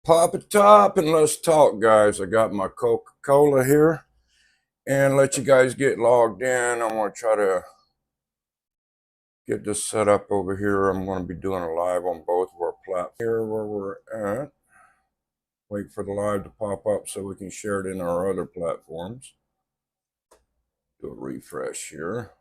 Pop a top and let's talk, guys. I got my Coca-Cola here and let you guys get logged in. I'm going to try to get this set up over here. I'm going to be doing a live on both of our platforms here where we're at. Wait for the live to pop up so we can share it in our other platforms. Do a refresh here.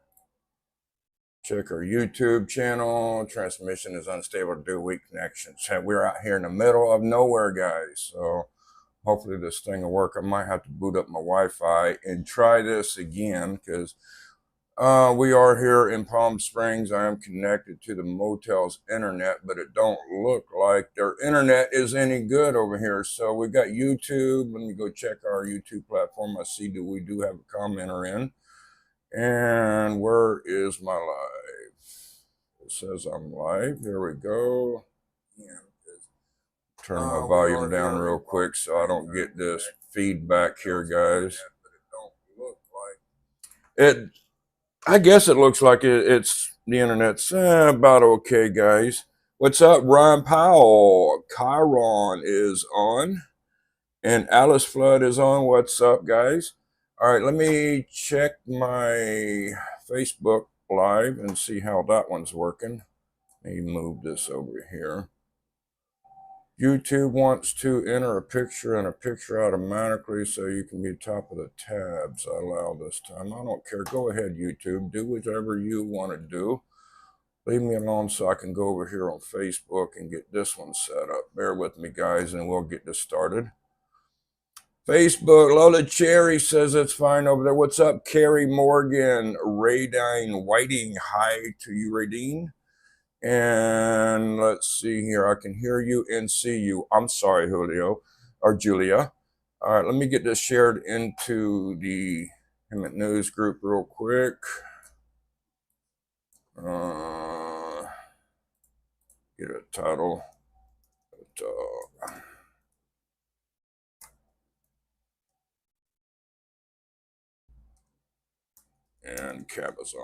Check our YouTube channel. Transmission is unstable due to weak connections. We're out here in the middle of nowhere, guys. So hopefully this thing will work. I might have to boot up my Wi-Fi and try this again because we are here in Palm Springs. I am connected to the motel's internet, but it don't look like their internet is any good over here. So we got YouTube. Let me go check our YouTube platform. I see that we do have a commenter in. And where is my live? It says I'm live. Here we go. Turn my volume down real quick so I don't get this feedback here, guys. I guess it looks like it's the internet's about okay, guys. What's up, Ryan Powell? Chiron is on, and Alice Flood is on. What's up, guys? All right, let me check my Facebook Live and see how that one's working. Let me move this over here. YouTube wants to enter a picture and a picture automatically so you can be top of the tabs. I allow this time. I don't care. Go ahead, YouTube. Do whatever you want to do. Leave me alone so I can go over here on Facebook and get this one set up. Bear with me, guys, and we'll get this started. Facebook, Lola Cherry says it's fine over there. What's up, Carrie Morgan? Radine Whiting. Hi to you, Radine. And let's see here. I can hear you and see you. I'm sorry, Julio or Julia. All right, let me get this shared into the Emmett News group real quick. Get a title. And Cabazon.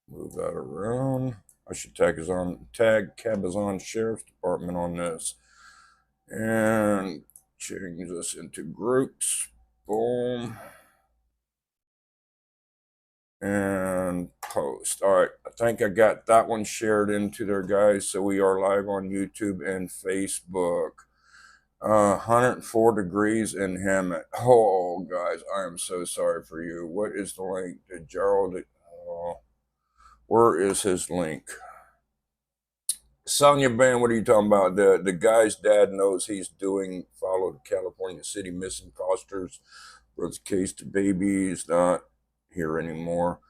Move that around. I should tag Cabazon Sheriff's Department on this. And change this into groups. Boom. And post. All right, I think I got that one shared into there, guys. So we are live on YouTube and Facebook. 104 degrees in Hammett. Oh, guys, I am so sorry for you. What is the link? Did Gerald? Where is his link? Sonia Band, what are you talking about? The guy's dad knows he's doing follow the California City missing fosters. Brother's case to baby is not here anymore.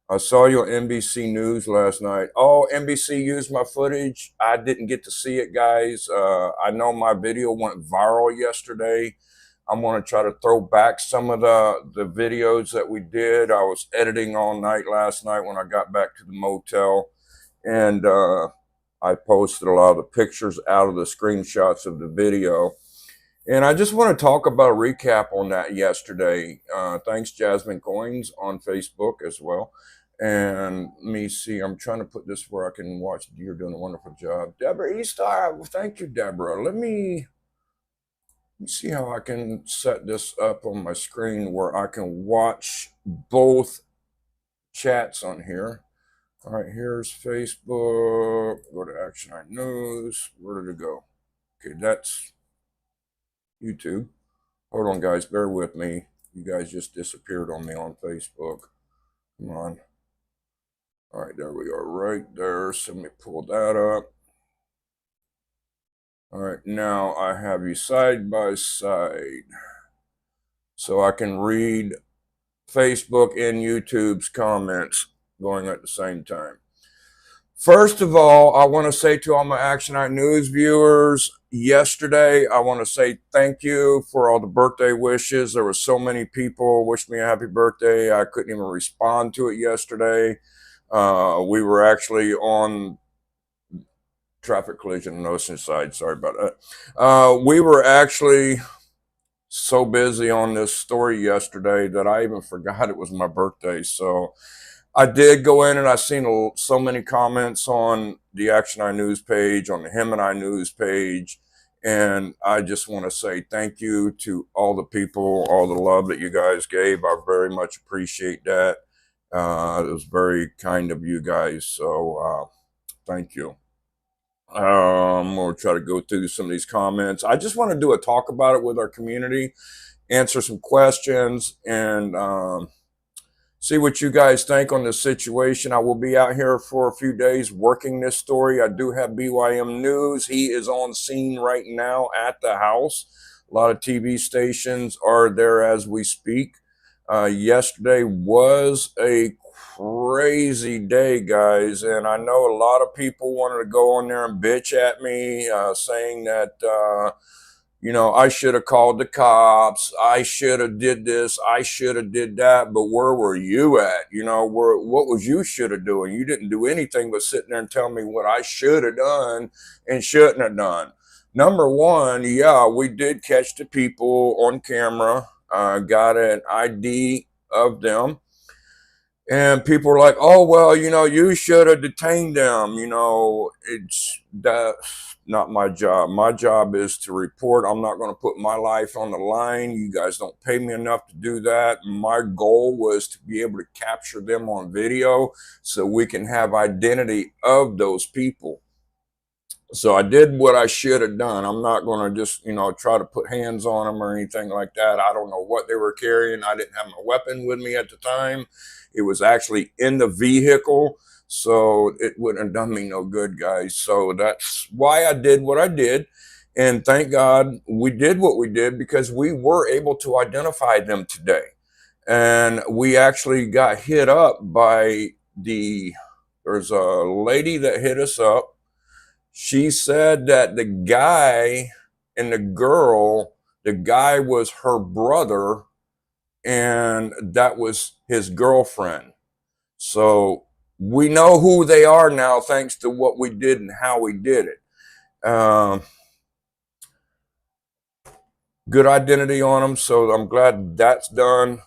I saw you on NBC News last night. Oh, NBC used my footage. I didn't get to see it, guys. I know my video went viral yesterday. I'm going to try to throw back some of the videos that we did. I was editing all night last night when I got back to the motel. And I posted a lot of the pictures out of the screenshots of the video. And I just want to talk about a recap on that yesterday. Thanks, Jasmine Coins on Facebook as well. And let me see, I'm trying to put this where I can watch. You're doing a wonderful job. Deborah Eastar, thank you, Deborah. Let me see how I can set this up on my screen where I can watch both chats on here. All right, here's Facebook. Go to Action Night News. Where did it go? Okay, that's YouTube. Hold on, guys. Bear with me. You guys just disappeared on me on Facebook. Come on. All right, there we are right there. So let me pull that up. All right, now I have you side by side. So I can read Facebook and YouTube's comments going at the same time. First of all, I want to say to all my Action Night News viewers, yesterday, I want to say thank you for all the birthday wishes. There were so many people wish me a happy birthday. I couldn't even respond to it yesterday. We were actually on traffic collision on Oceanside. Sorry about that. We were actually so busy on this story yesterday that I even forgot it was my birthday. So I did go in and I seen so many comments on the Action Eye News page, on the Him and I News page. And I just want to say thank you to all the people, all the love that you guys gave. I very much appreciate that. It was very kind of you guys. So thank you. I'm going to try to go through some of these comments. I just want to do a talk about it with our community, answer some questions, and see what you guys think on this situation. I will be out here for a few days working this story. I do have BYM News. He is on scene right now at the house. A lot of TV stations are there as we speak. Yesterday was a crazy day, guys, and I know a lot of people wanted to go on there and bitch at me, saying that I should have called the cops. I should have did this. I should have did that. But where were you at? What was you should have doing? You didn't do anything but sitting there and tell me what I should have done and shouldn't have done. Number one, yeah, we did catch the people on camera. Got an ID of them. And people are like, oh, well, you should have detained them. It's not my job. My job is to report. I'm not going to put my life on the line. You guys don't pay me enough to do that. My goal was to be able to capture them on video so we can have identity of those people. So I did what I should have done. I'm not going to just, try to put hands on them or anything like that. I don't know what they were carrying. I didn't have my weapon with me at the time. It was actually in the vehicle. So it wouldn't have done me no good, guys. So that's why I did what I did. And thank God we did what we did, because we were able to identify them today. And we actually got hit up by there's a lady that hit us up. She said that the guy and the guy was her brother, and that was his girlfriend. So we know who they are now, thanks to what we did and how we did it. Good identity on them, so I'm glad that's done.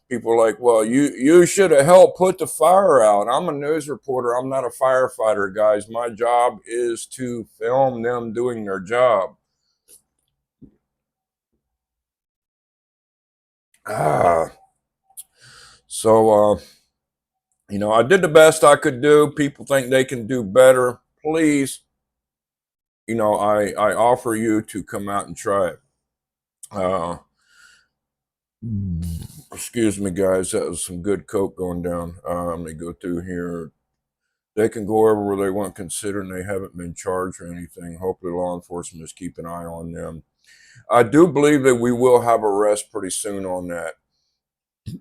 People are like, well, you should have helped put the fire out. I'm a news reporter. I'm not a firefighter, guys. My job is to film them doing their job. So I did the best I could do. People think they can do better. Please, I offer you to come out and try it. Excuse me, guys. That was some good coke going down. Let me go through here. They can go wherever they want, considering they haven't been charged or anything. Hopefully law enforcement is keeping an eye on them. I do believe that we will have arrests pretty soon on that.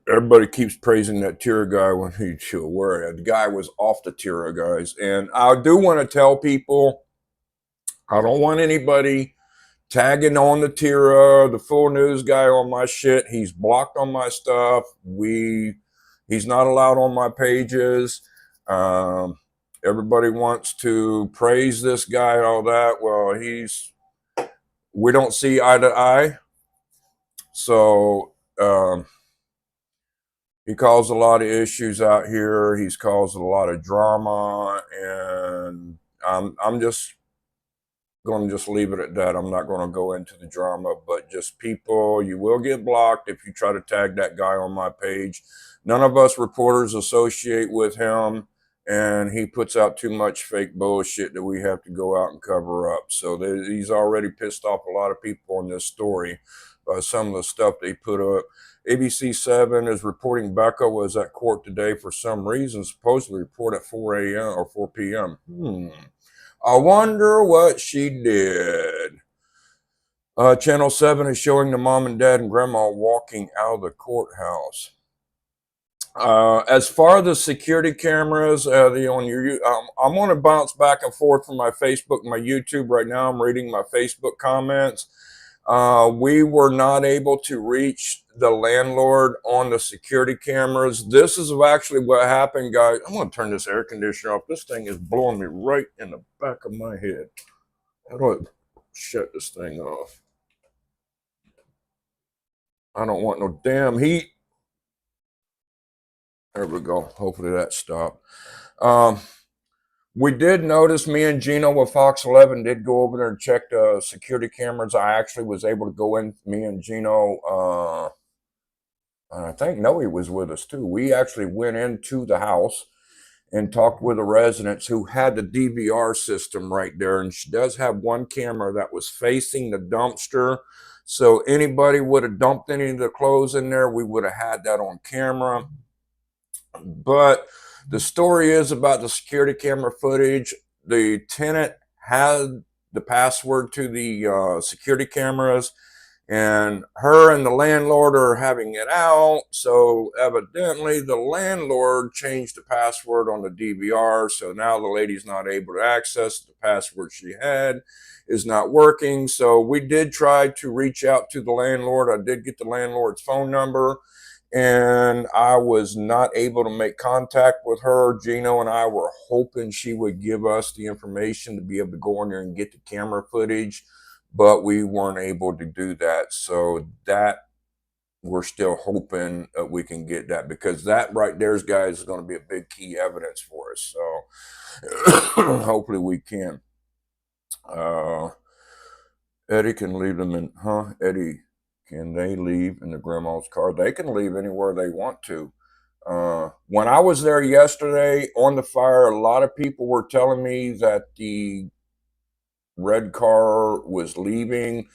Everybody keeps praising that Tira guy when he's aware. The guy was off the Tira, guys. And I do want to tell people, I don't want anybody tagging on the Tira, the full news guy on my shit. He's blocked on my stuff. He's not allowed on my pages. Everybody wants to praise this guy and all that. Well, we don't see eye to eye. So he caused a lot of issues out here. He's caused a lot of drama, and I'm just going to just leave it at that. I'm not going to go into the drama, but just people, you will get blocked if you try to tag that guy on my page. None of us reporters associate with him, and he puts out too much fake bullshit that we have to go out and cover up. So he's already pissed off a lot of people on this story by some of the stuff they put up. ABC 7 is reporting Becca was at court today for some reason, supposedly report at 4 a.m. or 4 p.m. I wonder what she did. Channel 7 is showing the mom and dad and grandma walking out of the courthouse. As far as the security cameras, I'm going to bounce back and forth from my Facebook and my YouTube right now. I'm reading my Facebook comments. We were not able to reach the landlord on the security cameras. This is actually what happened, guys. I'm going to turn this air conditioner off. This thing is blowing me right in the back of my head. How do I shut this thing off? I don't want no damn heat. There we go. Hopefully that stopped. We did notice, me and Gino with Fox 11 did go over there and check the security cameras. I actually was able to go in, me and Gino, and I think Noe was with us too. We actually went into the house and talked with the residents who had the DVR system right there. And she does have one camera that was facing the dumpster. So anybody would have dumped any of the clothes in there, we would have had that on camera. But the story is about the security camera footage. The tenant had the password to the security cameras, and her and the landlord are having it out. So evidently the landlord changed the password on the DVR. So now the lady's not able to access the password she had, is not working. So we did try to reach out to the landlord. I did get the landlord's phone number, and I was not able to make contact with her. Gino and I were hoping she would give us the information to be able to go in there and get the camera footage, but we weren't able to do that. So that we're still hoping that we can get that, because that right there, guys, is going to be a big key evidence for us. So hopefully we can. Eddie can leave them in, Eddie, can they leave in the grandma's car? They can leave anywhere they want to. When I was there yesterday on the fire, a lot of people were telling me that the red car was leaving.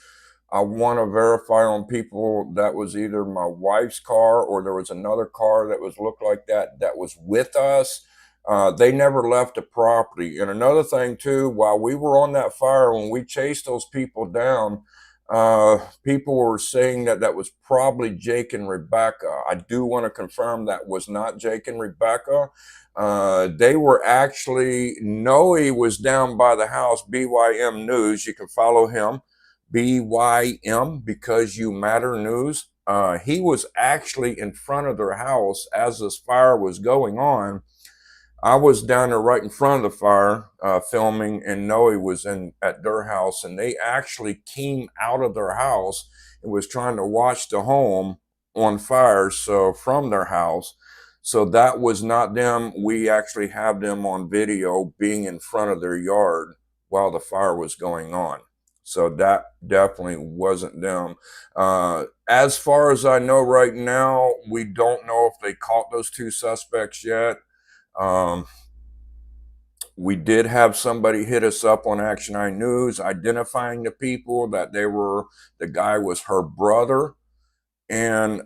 I want to verify on people that was either my wife's car or there was another car that was looked like that was with us. They never left the property. And another thing too, while we were on that fire, when we chased those people down, people were saying that was probably Jake and Rebecca. I do want to confirm that was not Jake and Rebecca. They were actually, Noe was down by the house, BYM News. You can follow him, BYM, Because You Matter News. He was actually in front of their house as this fire was going on. I was down there right in front of the fire filming, and Noe was at their house, and they actually came out of their house and was trying to watch the home on fire, so from their house. So that was not them. We actually have them on video being in front of their yard while the fire was going on. So that definitely wasn't them. As far as I know right now, we don't know if they caught those two suspects yet. We did have somebody hit us up on Action Eye News identifying the people, that the guy was her brother and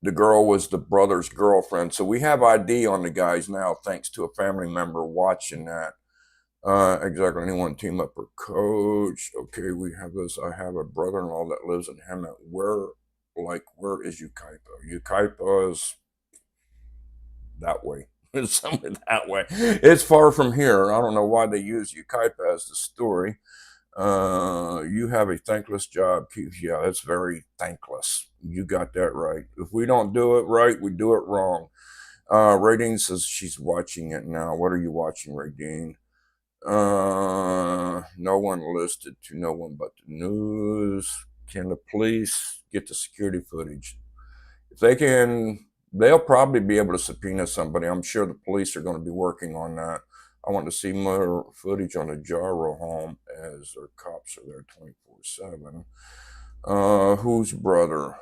the girl was the brother's girlfriend. So we have ID on the guys now, thanks to a family member watching that. Exactly. Anyone team up or coach? Okay, we have this. I have a brother-in-law that lives in Hemet. Where is Ukaipa? Ukaipa is that way. Somewhere that way. It's far from here. I don't know why they use Ukaipa as the story. You have a thankless job, Keith. Yeah, it's very thankless. You got that right. If we don't do it right, we do it wrong. Radine says she's watching it now. What are you watching, Radine? No one listed to no one but the news. Can the police get the security footage? If they can, they'll probably be able to subpoena somebody. I'm sure the police are going to be working on that. I want to see more footage on the Haro Home, as their cops are there 24/7. Whose brother?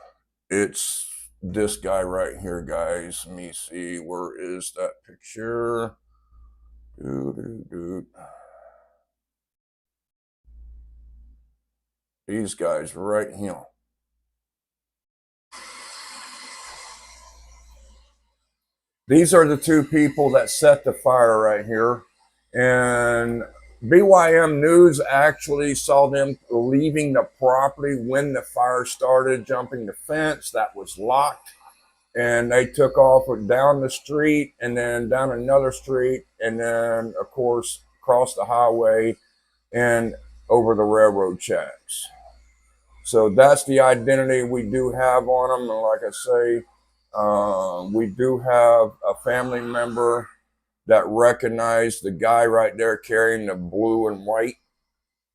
It's this guy right here, guys. Let me see. Where is that picture? These guys right here. These are the two people that set the fire right here. And BYM News actually saw them leaving the property when the fire started, jumping the fence that was locked. And they took off down the street and then down another street, and then, of course, across the highway and over the railroad tracks. So that's the identity we do have on them. And like I say, we do have a family member that recognized the guy right there carrying the blue and white,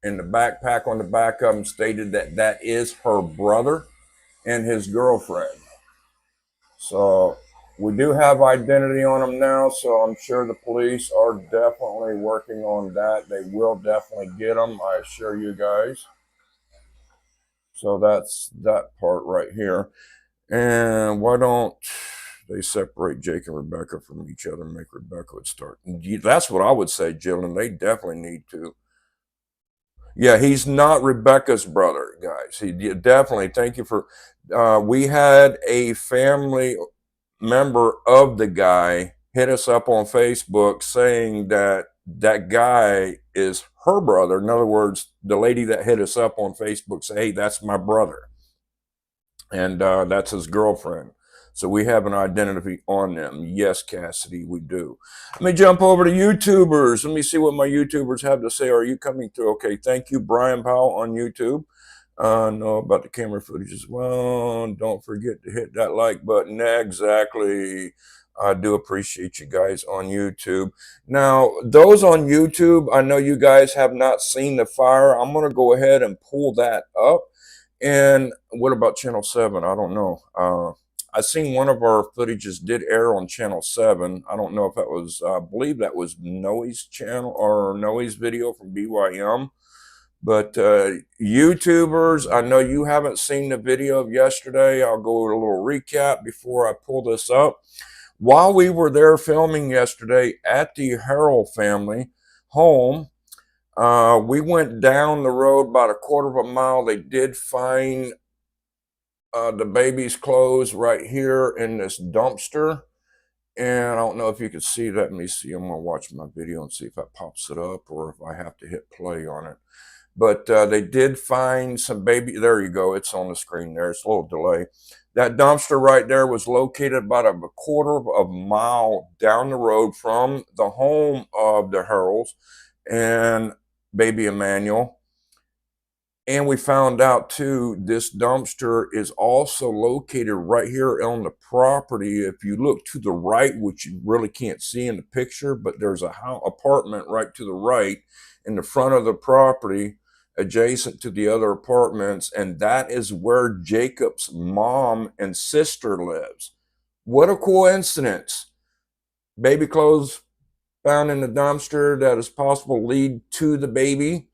and the backpack on the back of him stated that is her brother and his girlfriend. So We do have identity on them now, so I'm sure the police are definitely working on that. They will definitely get them, I assure you guys. So that's that part right here. And why don't they separate Jake and Rebecca from each other and make Rebecca would start? That's what I would say, Jill, and they definitely need to. Yeah, he's not Rebecca's brother, guys. He definitely. Thank you for. We had a family member of the guy hit us up on Facebook saying that that guy is her brother. In other words, the lady that hit us up on Facebook said, "Hey, that's my brother," and that's his girlfriend. So we have an identity on them. Yes, Cassidy, we do. Let me jump over to YouTubers. Let me see what my YouTubers have to say. Are you coming through? Okay, thank you, Brian Powell on YouTube. Know about the camera footage as well. Don't forget to hit that like button. Exactly. I do appreciate you guys on YouTube. Now, those on YouTube, I know you guys have not seen the fire. I'm going to go ahead and pull that up. And what about Channel 7? I don't know. I seen one of our footages did air on Channel 7. I don't know if that was, I believe that was Noe's channel or Noe's video from BYM. But YouTubers, I know you haven't seen the video of yesterday. I'll go with a little recap before I pull this up. While we were there filming yesterday at the Haro family home, we went down the road about a quarter of a mile. They did find the baby's clothes right here in this dumpster. And I don't know if you can see that. Let me see. I'm going to watch my video and see if that pops it up or if I have to hit play on it. But they did find some baby. There you go. It's on the screen there. It's a little delay. That dumpster right there was located about a quarter of a mile down the road from the home of the Harolds and baby Emmanuel. And we found out too, this dumpster is also located right here on the property. If you look to the right, which you really can't see in the picture, but there's a apartment right to the right in the front of the property adjacent to the other apartments. And that is where Jacob's mom and sister lives. What a coincidence. Baby clothes found in the dumpster that is possible lead to the baby.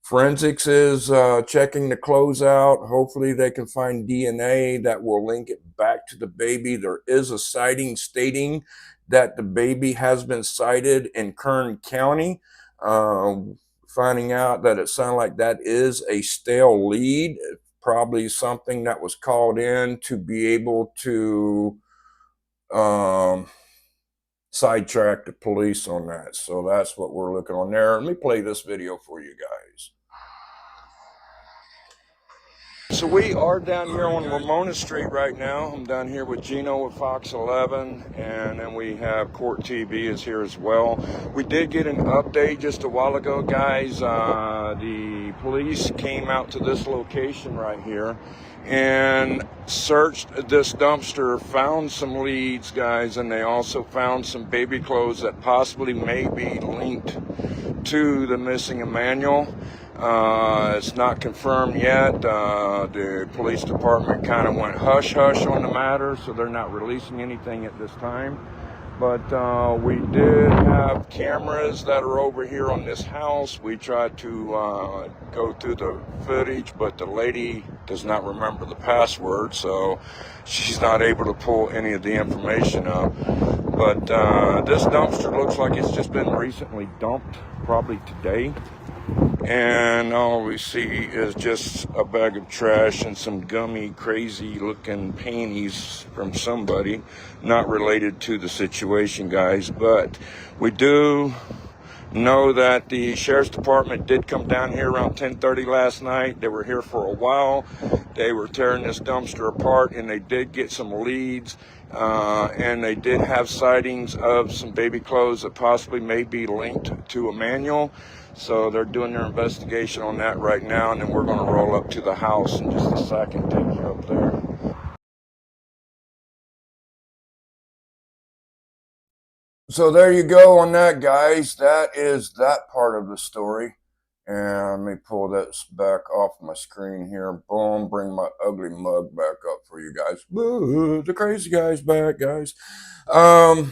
Forensics is checking the clothes out. Hopefully they can find DNA that will link it back to the baby. There is a sighting stating that the baby has been sighted in Kern County. Finding out that it sounded like that is a stale lead, probably something that was called in to be able to sidetrack the police on that. So that's what we're looking on there. Let me play this video for you guys. So we are down here on Ramona Street right now. I'm down here with Gino with Fox 11, and then we have Court TV is here as well. We did get an update just a while ago, guys. The police came out to this location right here and searched this dumpster, found some leads, guys, and they also found some baby clothes that possibly may be linked to the missing Emmanuel. It's not confirmed yet. The police department kind of went hush-hush on the matter, so they're not releasing anything at this time. But we did have cameras that are over here on this house. We tried to go through the footage, but the lady does not remember the password, so she's not able to pull any of the information up. But this dumpster looks like it's just been recently dumped, probably today. And all we see is just a bag of trash and some gummy, crazy looking panties from somebody, not related to the situation, guys. But we do know that the sheriff's department did come down here around 10:30 last night. They were here for a while. They were tearing this dumpster apart, and they did get some leads. And they did have sightings of some baby clothes that possibly may be linked to Emmanuel. So they're doing their investigation on that right now, and then we're going to roll up to the house in just a second, take you up there. So there you go on that, guys. That is that part of the story. And let me pull this back off my screen here. Boom, bring my ugly mug back up for you guys. Boo, the crazy guy's back, guys. Going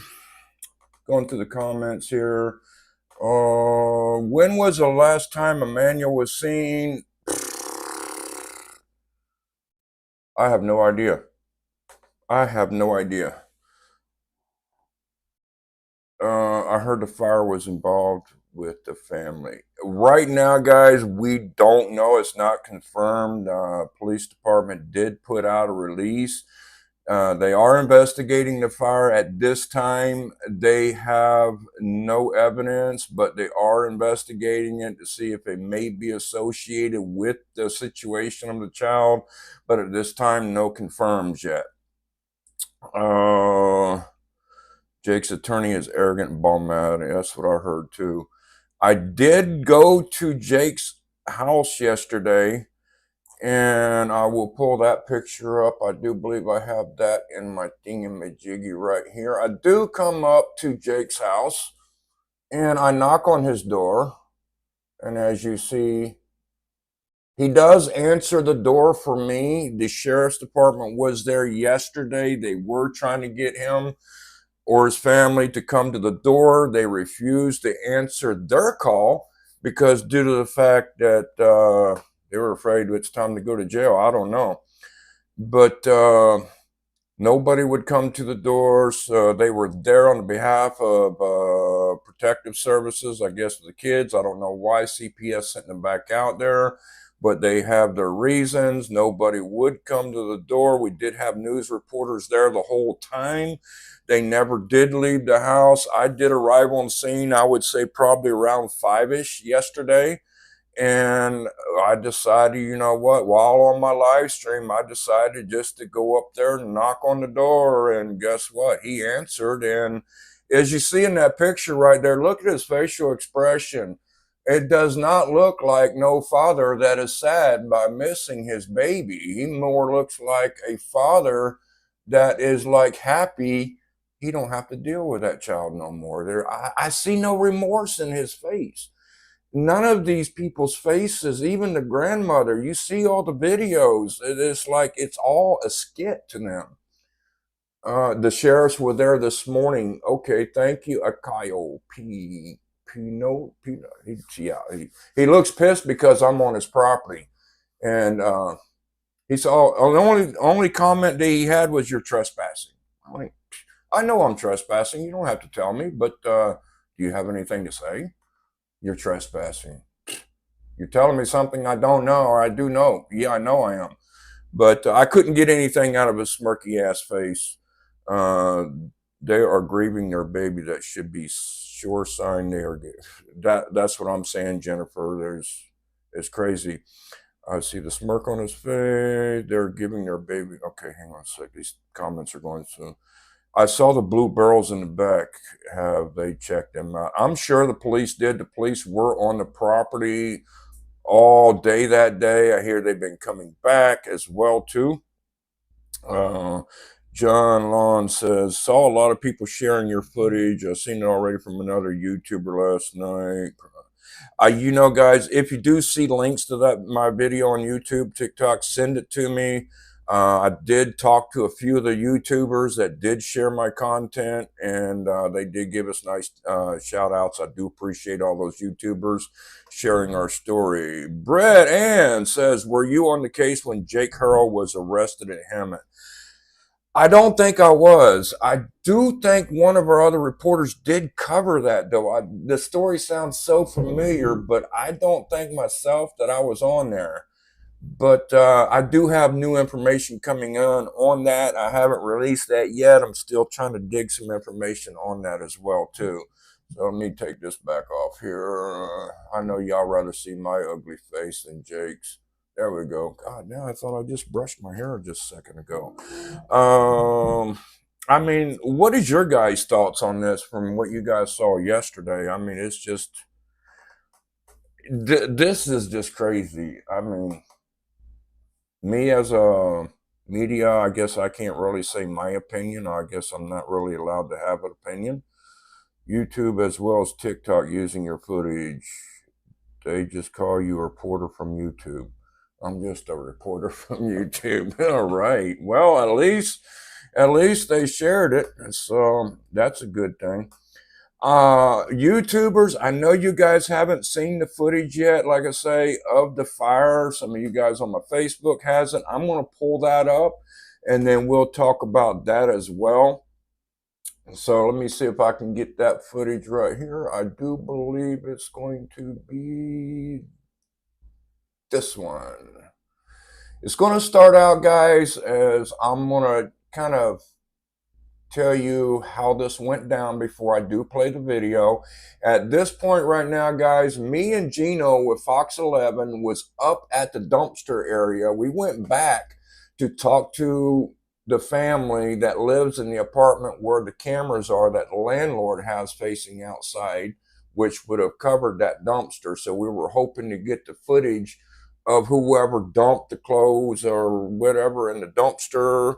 through the comments here. When was the last time Emmanuel was seen? I have no idea. I have no idea. I heard the fire was involved with the family. Right now, guys, we don't know. It's not confirmed. Police department did put out a release. They are investigating the fire at this time. They have no evidence, but they are investigating it to see if it may be associated with the situation of the child. But at this time, no confirms yet. Jake's attorney is arrogant and bum-mad. That's what I heard too. I did go to Jake's house yesterday, and I will pull that picture up. I do believe I have that in my thingamajiggy right here. I do come up to Jake's house, and I knock on his door, and as you see, he does answer the door for me. The sheriff's department was there yesterday. They were trying to get him or his family to come to the door. They refused to answer their call because due to the fact that they were afraid it's time to go to jail. I don't know. But nobody would come to the doors. They were there on behalf of protective services, I guess, for the kids. I don't know why CPS sent them back out there, but they have their reasons. Nobody would come to the door. We did have news reporters there the whole time. They never did leave the house. I did arrive on scene, I would say probably around 5-ish yesterday. And I decided, you know what, while on my live stream, I decided just to go up there and knock on the door. And guess what? He answered. And as you see in that picture right there, look at his facial expression. It does not look like no father that is sad by missing his baby. He more looks like a father that is like happy he don't have to deal with that child no more. I see no remorse in his face. None of these people's faces, even the grandmother, you see all the videos. It's like it's all a skit to them. The sheriffs were there this morning. Okay, thank you, Akayo P. Pino. He looks pissed because I'm on his property, and he saw the only comment that he had was, "You're trespassing." I'm like, I know I'm trespassing. You don't have to tell me, but do you have anything to say? You're trespassing. You're telling me something I don't know or I do know. Yeah, I know I am. But I couldn't get anything out of his smirky ass face. They are grieving their baby. That should be sure sign they are. That's what I'm saying, Jennifer. It's crazy. I see the smirk on his face. They're giving their baby. Okay, hang on a sec. These comments are going soon. I saw the blue barrels in the back. Have they checked them out? I'm sure the police did. The police were on the property all day that day. I hear they've been coming back as well too. John Lawn says, saw a lot of people sharing your footage. I've seen it already from another YouTuber last night. You know, guys, if you do see links to my video on YouTube, TikTok, send it to me. I did talk to a few of the YouTubers that did share my content, and they did give us nice shout outs. I do appreciate all those YouTubers sharing our story. Brett Ann says, were you on the case when Jake Hurl was arrested in Hammond? I don't think I was. I do think one of our other reporters did cover that, though. The story sounds so familiar, but I don't think myself that I was on there. But I do have new information coming on that. I haven't released that yet. I'm still trying to dig some information on that as well, too. So let me take this back off here. I know y'all rather see my ugly face than Jake's. There we go. God, now I thought I just brushed my hair just a second ago. I mean, what is your guys' thoughts on this from what you guys saw yesterday? I mean, it's just, this is just crazy. I mean, me as a media, I guess I can't really say my opinion. I guess I'm not really allowed to have an opinion. YouTube as well as TikTok using your footage. They just call you a reporter from YouTube. I'm just a reporter from YouTube. All right. Well, at least they shared it. So that's a good thing. YouTubers, I know you guys haven't seen the footage yet, like I say, of the fire. Some of you guys on my Facebook hasn't. I'm going to pull that up and then we'll talk about that as well. So let me see if I can get that footage right here. I do believe it's going to be this one. It's going to start out, guys, as I'm going to kind of tell you how this went down before I do play the video. At this point right now, guys, me and Gino with Fox 11 was up at the dumpster area. We went back to talk to the family that lives in the apartment where the cameras are that the landlord has facing outside, which would have covered that dumpster. So we were hoping to get the footage of whoever dumped the clothes or whatever in the dumpster,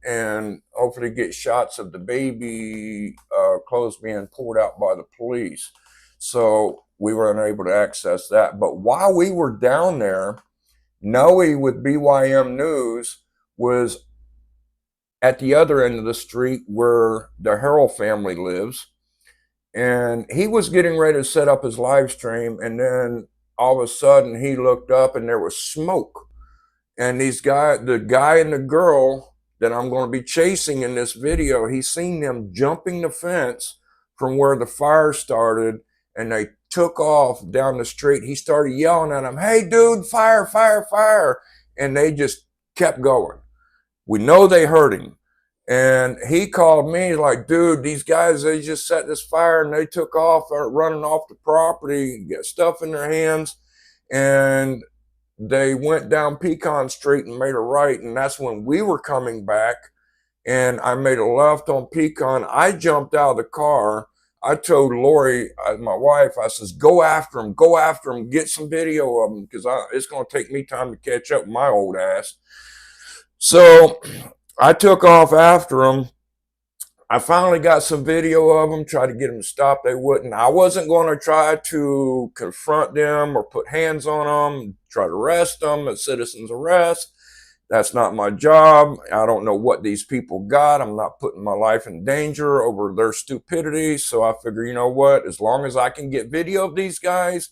and hopefully get shots of the baby clothes being pulled out by the police. So we were unable to access that. But while we were down there, Noe with BYM News was at the other end of the street where the Haro family lives. And he was getting ready to set up his live stream. And then all of a sudden he looked up and there was smoke. And the guy and the girl that I'm going to be chasing in this video, he's seen them jumping the fence from where the fire started, and they took off down the street. He started yelling at them, "Hey, dude, fire, fire, fire." And they just kept going. We know they heard him. And he called me like, "Dude, these guys, they just set this fire and they took off, running off the property, get stuff in their hands." And they went down Pecan Street and made a right, and that's when we were coming back, and I made a left on Pecan. I jumped out of the car. I told Lori, my wife, I says, go after him, get some video of him, because it's going to take me time to catch up with my old ass. So I took off after him. I finally got some video of them, tried to get them to stop. They wouldn't. I wasn't going to try to confront them or put hands on them, try to arrest them, a citizen's arrest. That's not my job. I don't know what these people got. I'm not putting my life in danger over their stupidity. So I figure, you know what? As long as I can get video of these guys,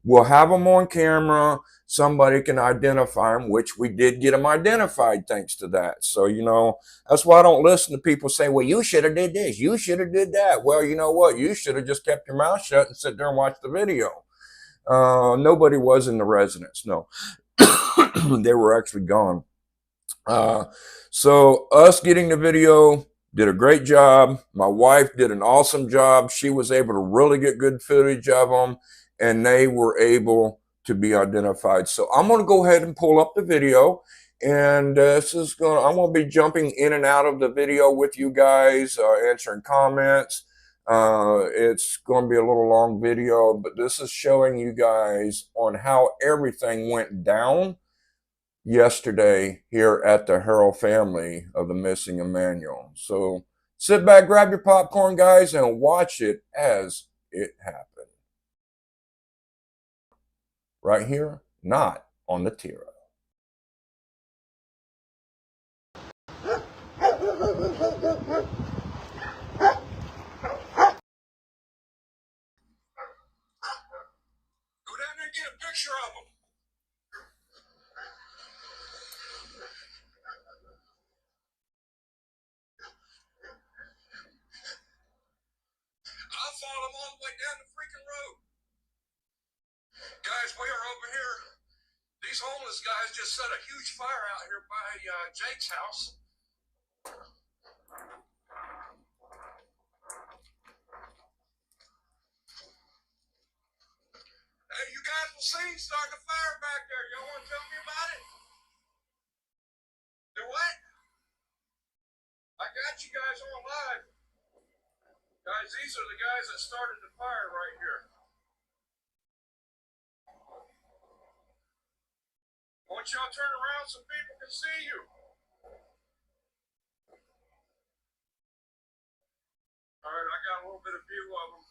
we'll have them on camera. Somebody can identify them, which we did get them identified thanks to that. So, you know, that's why I don't listen to people say, well, you should have did this, you should have did that. Well, you know what? You should have just kept your mouth shut and sit there and watch the video. Nobody was in the residence. No, they were actually gone. So us getting the video, did a great job. My wife did an awesome job. She was able to really get good footage of them, and they were able to be identified. So I'm going to go ahead and pull up the video, and I'm going to be jumping in and out of the video with you guys, answering comments. It's going to be a little long video, but this is showing you guys on how everything went down yesterday here at the Haro family of the missing Emmanuel. So sit back, grab your popcorn, guys, and watch it as it happened. Right here, not on the Tiro. Go down there and get a picture of them. I'll follow them all the way down the freaking road. Guys, we are over here. These homeless guys just set a huge fire out here by Jake's house. Hey, you guys will see starting a fire back there. Y'all want to tell me about it? Do what? I got you guys on live. Guys, these are the guys that started the fire right here. I want y'all to turn around so people can see you. All right, I got a little bit of view of them.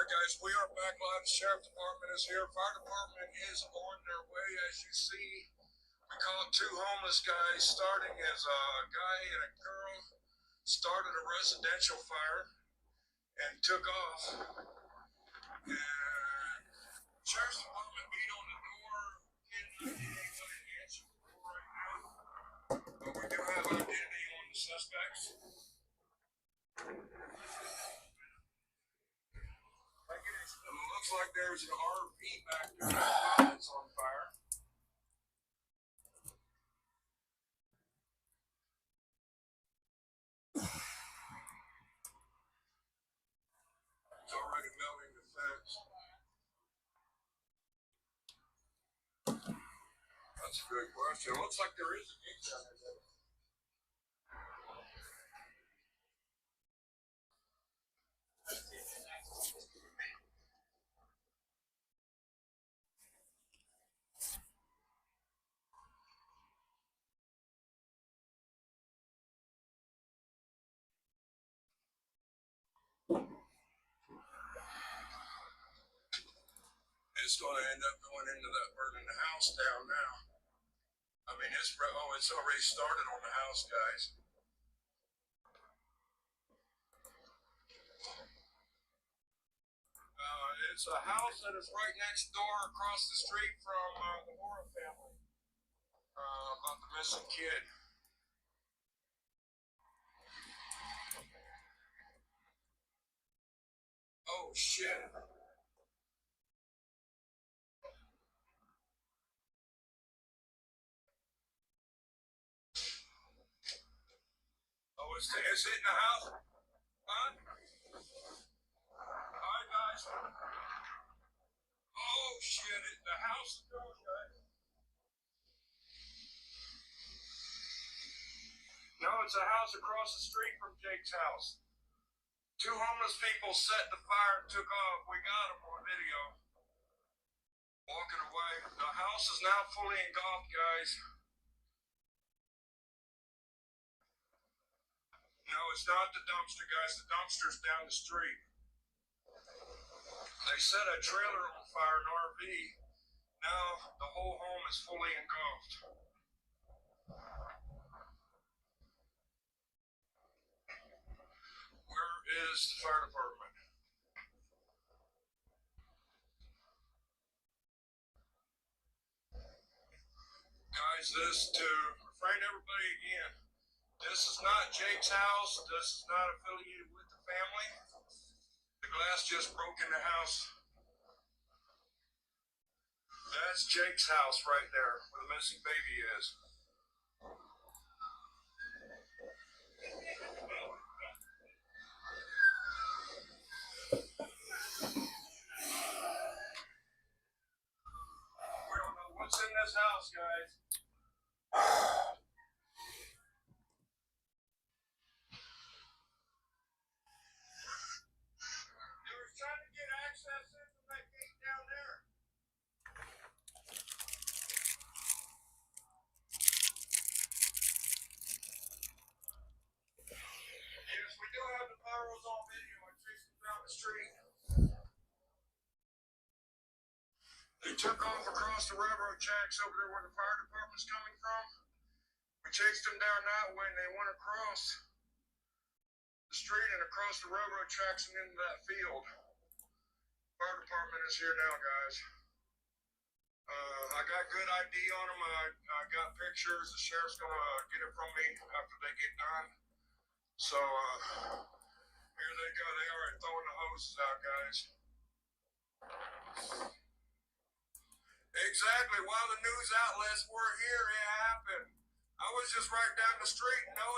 Alright guys, we are back live. The Sheriff Department is here. Fire Department is on their way. As you see, we caught two homeless guys starting as a guy and a girl started a residential fire and took off. And Sheriff's Department beat on the door. Cannot get anybody to answer the door right now. But we do have identity on the suspects. It looks like there's an RV back there that's on fire. It's already melting the fence. That's a good question. It looks like there is a gate down there. It's going to end up going into that burning the house down now. I mean, it's already started on the house, guys. It's a house that is right next door across the street from the Haro family. About the missing kid. Oh, shit. Oh, is it in the house? Huh? Alright, guys. Oh, shit. The house is going, guys. No, it's a house across the street from Jake's house. Two homeless people set the fire and took off. We got them on video. Walking away. The house is now fully engulfed, guys. No, it's not the dumpster, guys. The dumpster's down the street. They set a trailer on fire, an RV. Now the whole home is fully engulfed. Where is the fire department? Guys, this to refrain everybody again. This is not Jake's house. This is not affiliated with the family. The glass just broke in the house. That's Jake's house right there, where the missing baby is. We don't know what's in this house, guys. They were trying to get access in from that gate down there. Yes, we do have the pyros on video. I chased them down the street. They took off across the railroad tracks over there where the fire department's coming from. We chased them down that way and they went across the street and across the railroad tracks and into that field. Fire department is here now, guys. I got good ID on them. I got pictures. The sheriff's going to get it from me after they get done. So, here they go. They are throwing the hoses out, guys. Exactly. While the news outlets were here, it happened. I was just right down the street and Noe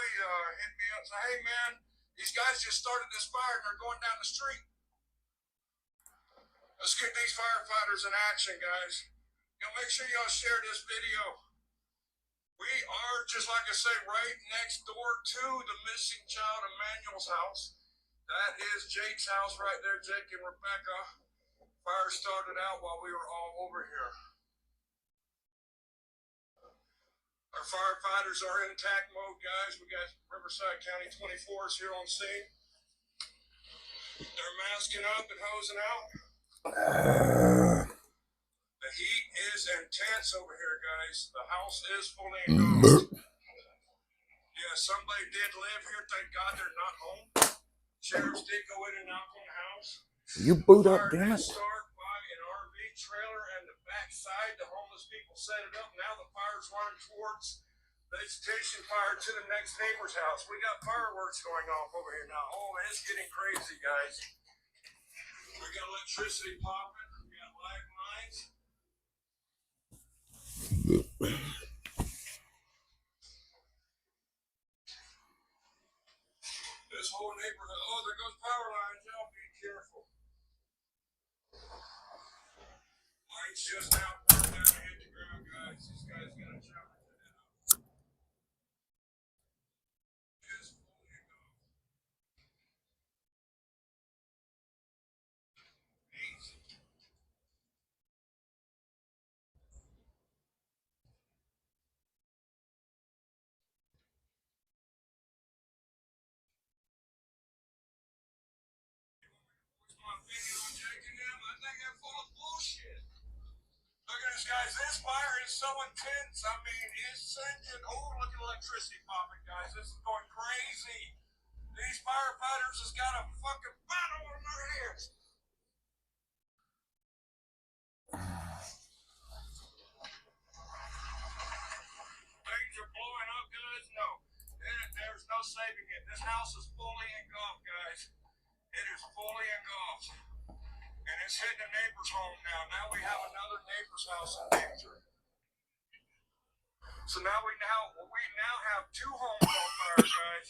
hit me up and said, hey man, these guys just started this fire and they're going down the street. Let's get these firefighters in action, guys. Make sure y'all share this video. We are, just like I say, right next door to the missing child Emmanuel's house. That is Jake's house right there, Jake and Rebecca. Fire started out while we were all over here. Our firefighters are in attack mode, guys. We got Riverside County 24s here on scene. They're masking up and hosing out. The heat is intense over here, guys. The house is fully engulfed. Yeah, somebody did live here. Thank God they're not home. Sheriffs did go in and knock on the house. You boot up, damn it. Start by an RV trailer and the backside. The homeless people set it up. Now the fire's running towards vegetation fire to the next neighbor's house. We got fireworks going off over here now. Oh, it's getting crazy, guys. We got electricity popping. We got live lines. This whole neighborhood. Oh, there goes power lines. Y'all be careful. Lights just now burned down and hit the ground, guys. These guys got a job to do. Just fully engulfed. Easy. Look at this, guys. This fire is so intense. I mean, it's sending. Oh, look at electricity popping, guys. This is going crazy. These firefighters has got a fucking battle on their hands. Things are blowing up, guys. No, there's no saving it. This house is fully engulfed, guys. It is fully engulfed. And it's hitting a neighbor's home now. Now we have another neighbor's house in danger. So now we have two homes on fire, guys.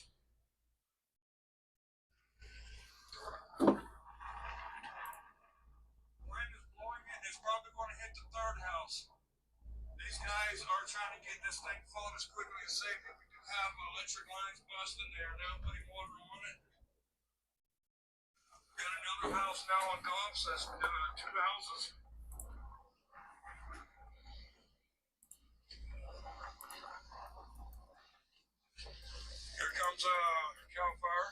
Wind is blowing it. It's probably going to hit the third house. These guys are trying to get this thing falling as quickly as safely. We do have electric lines busting there now, putting water on it. Got another house now on golf, so that's two houses. Here comes Cal Fire.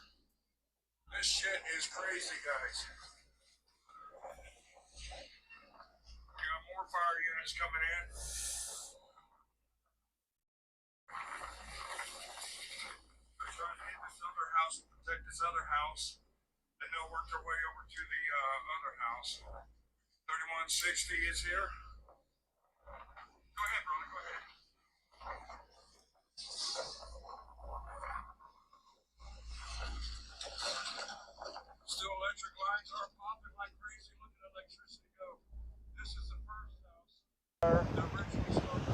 This shit is crazy, guys. We got more fire units coming in. They're trying to hit this other house and protect this other house. And they'll work their way over to the other house. 3160 is here. Go ahead, brother, go ahead. Still electric lines are popping like crazy. Look at electricity go. This is the first house. The original started.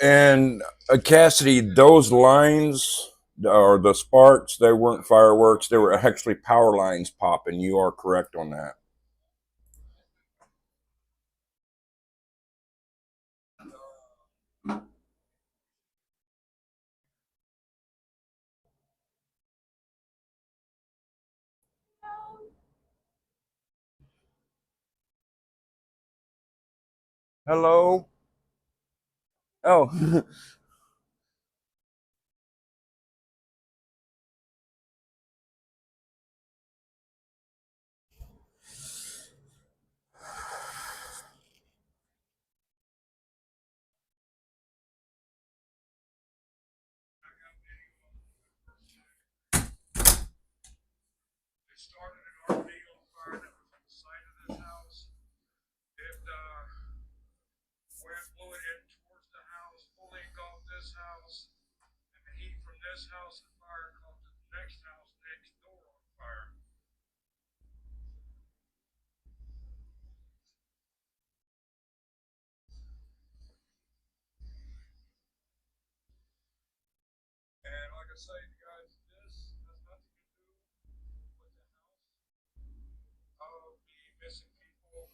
And Cassidy, those lines or the sparks, they weren't fireworks. They were actually power lines popping. You are correct on that. Hello? Oh. Started an RV on fire that was on the side of this house. It wind blew it in towards the house, fully engulfed this house, and the heat from this house and fire caught the next house next door on fire. And like I say, guys, this has nothing to do with the house of the missing people.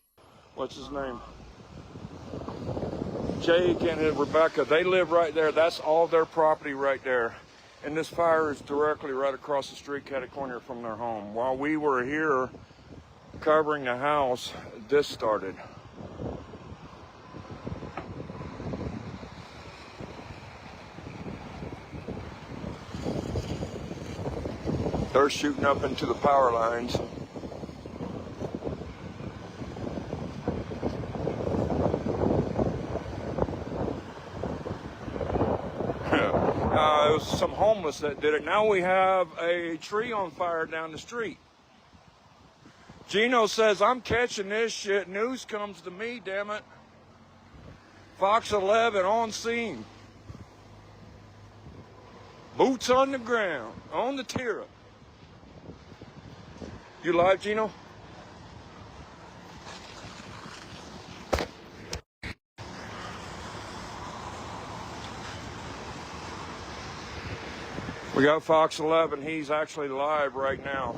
What's his name? Jake and Rebecca. They live right there. That's all their property right there. And this fire is directly right across the street, catty-corner from their home. While we were here covering the house, this started. fire shooting up into the power lines. It was some homeless that did it. Now we have a tree on fire down the street. Gino says, I'm catching this shit. News comes to me, damn it. Fox 11 on scene. Boots on the ground, on the Tira. You live, Gino? We got Fox 11. He's actually live right now.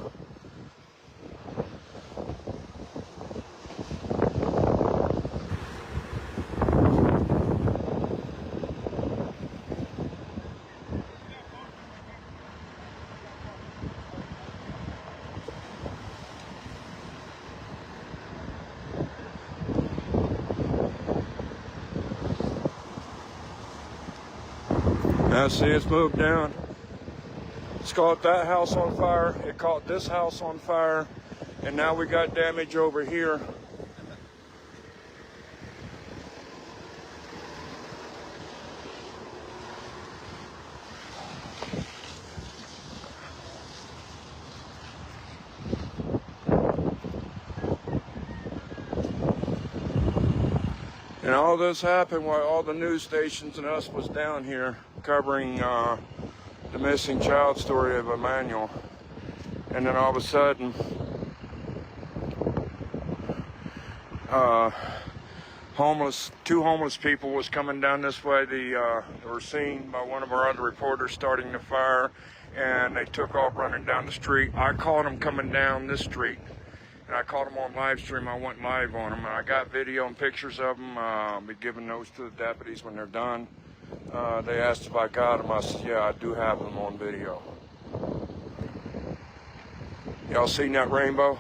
Now see, it's moved down. It's caught that house on fire. It caught this house on fire. And now we got damage over here. And all this happened while all the news stations and us was down here covering the missing child story of Emmanuel. And then all of a sudden, two homeless people was coming down this way. They were seen by one of our other reporters starting the fire, and they took off running down the street. I caught them coming down this street. And I caught them on live stream. I went live on them, and I got video and pictures of them. I'll be giving those to the deputies when they're done. They asked if I got them. I said, yeah, I do have them on video. Y'all seen that rainbow?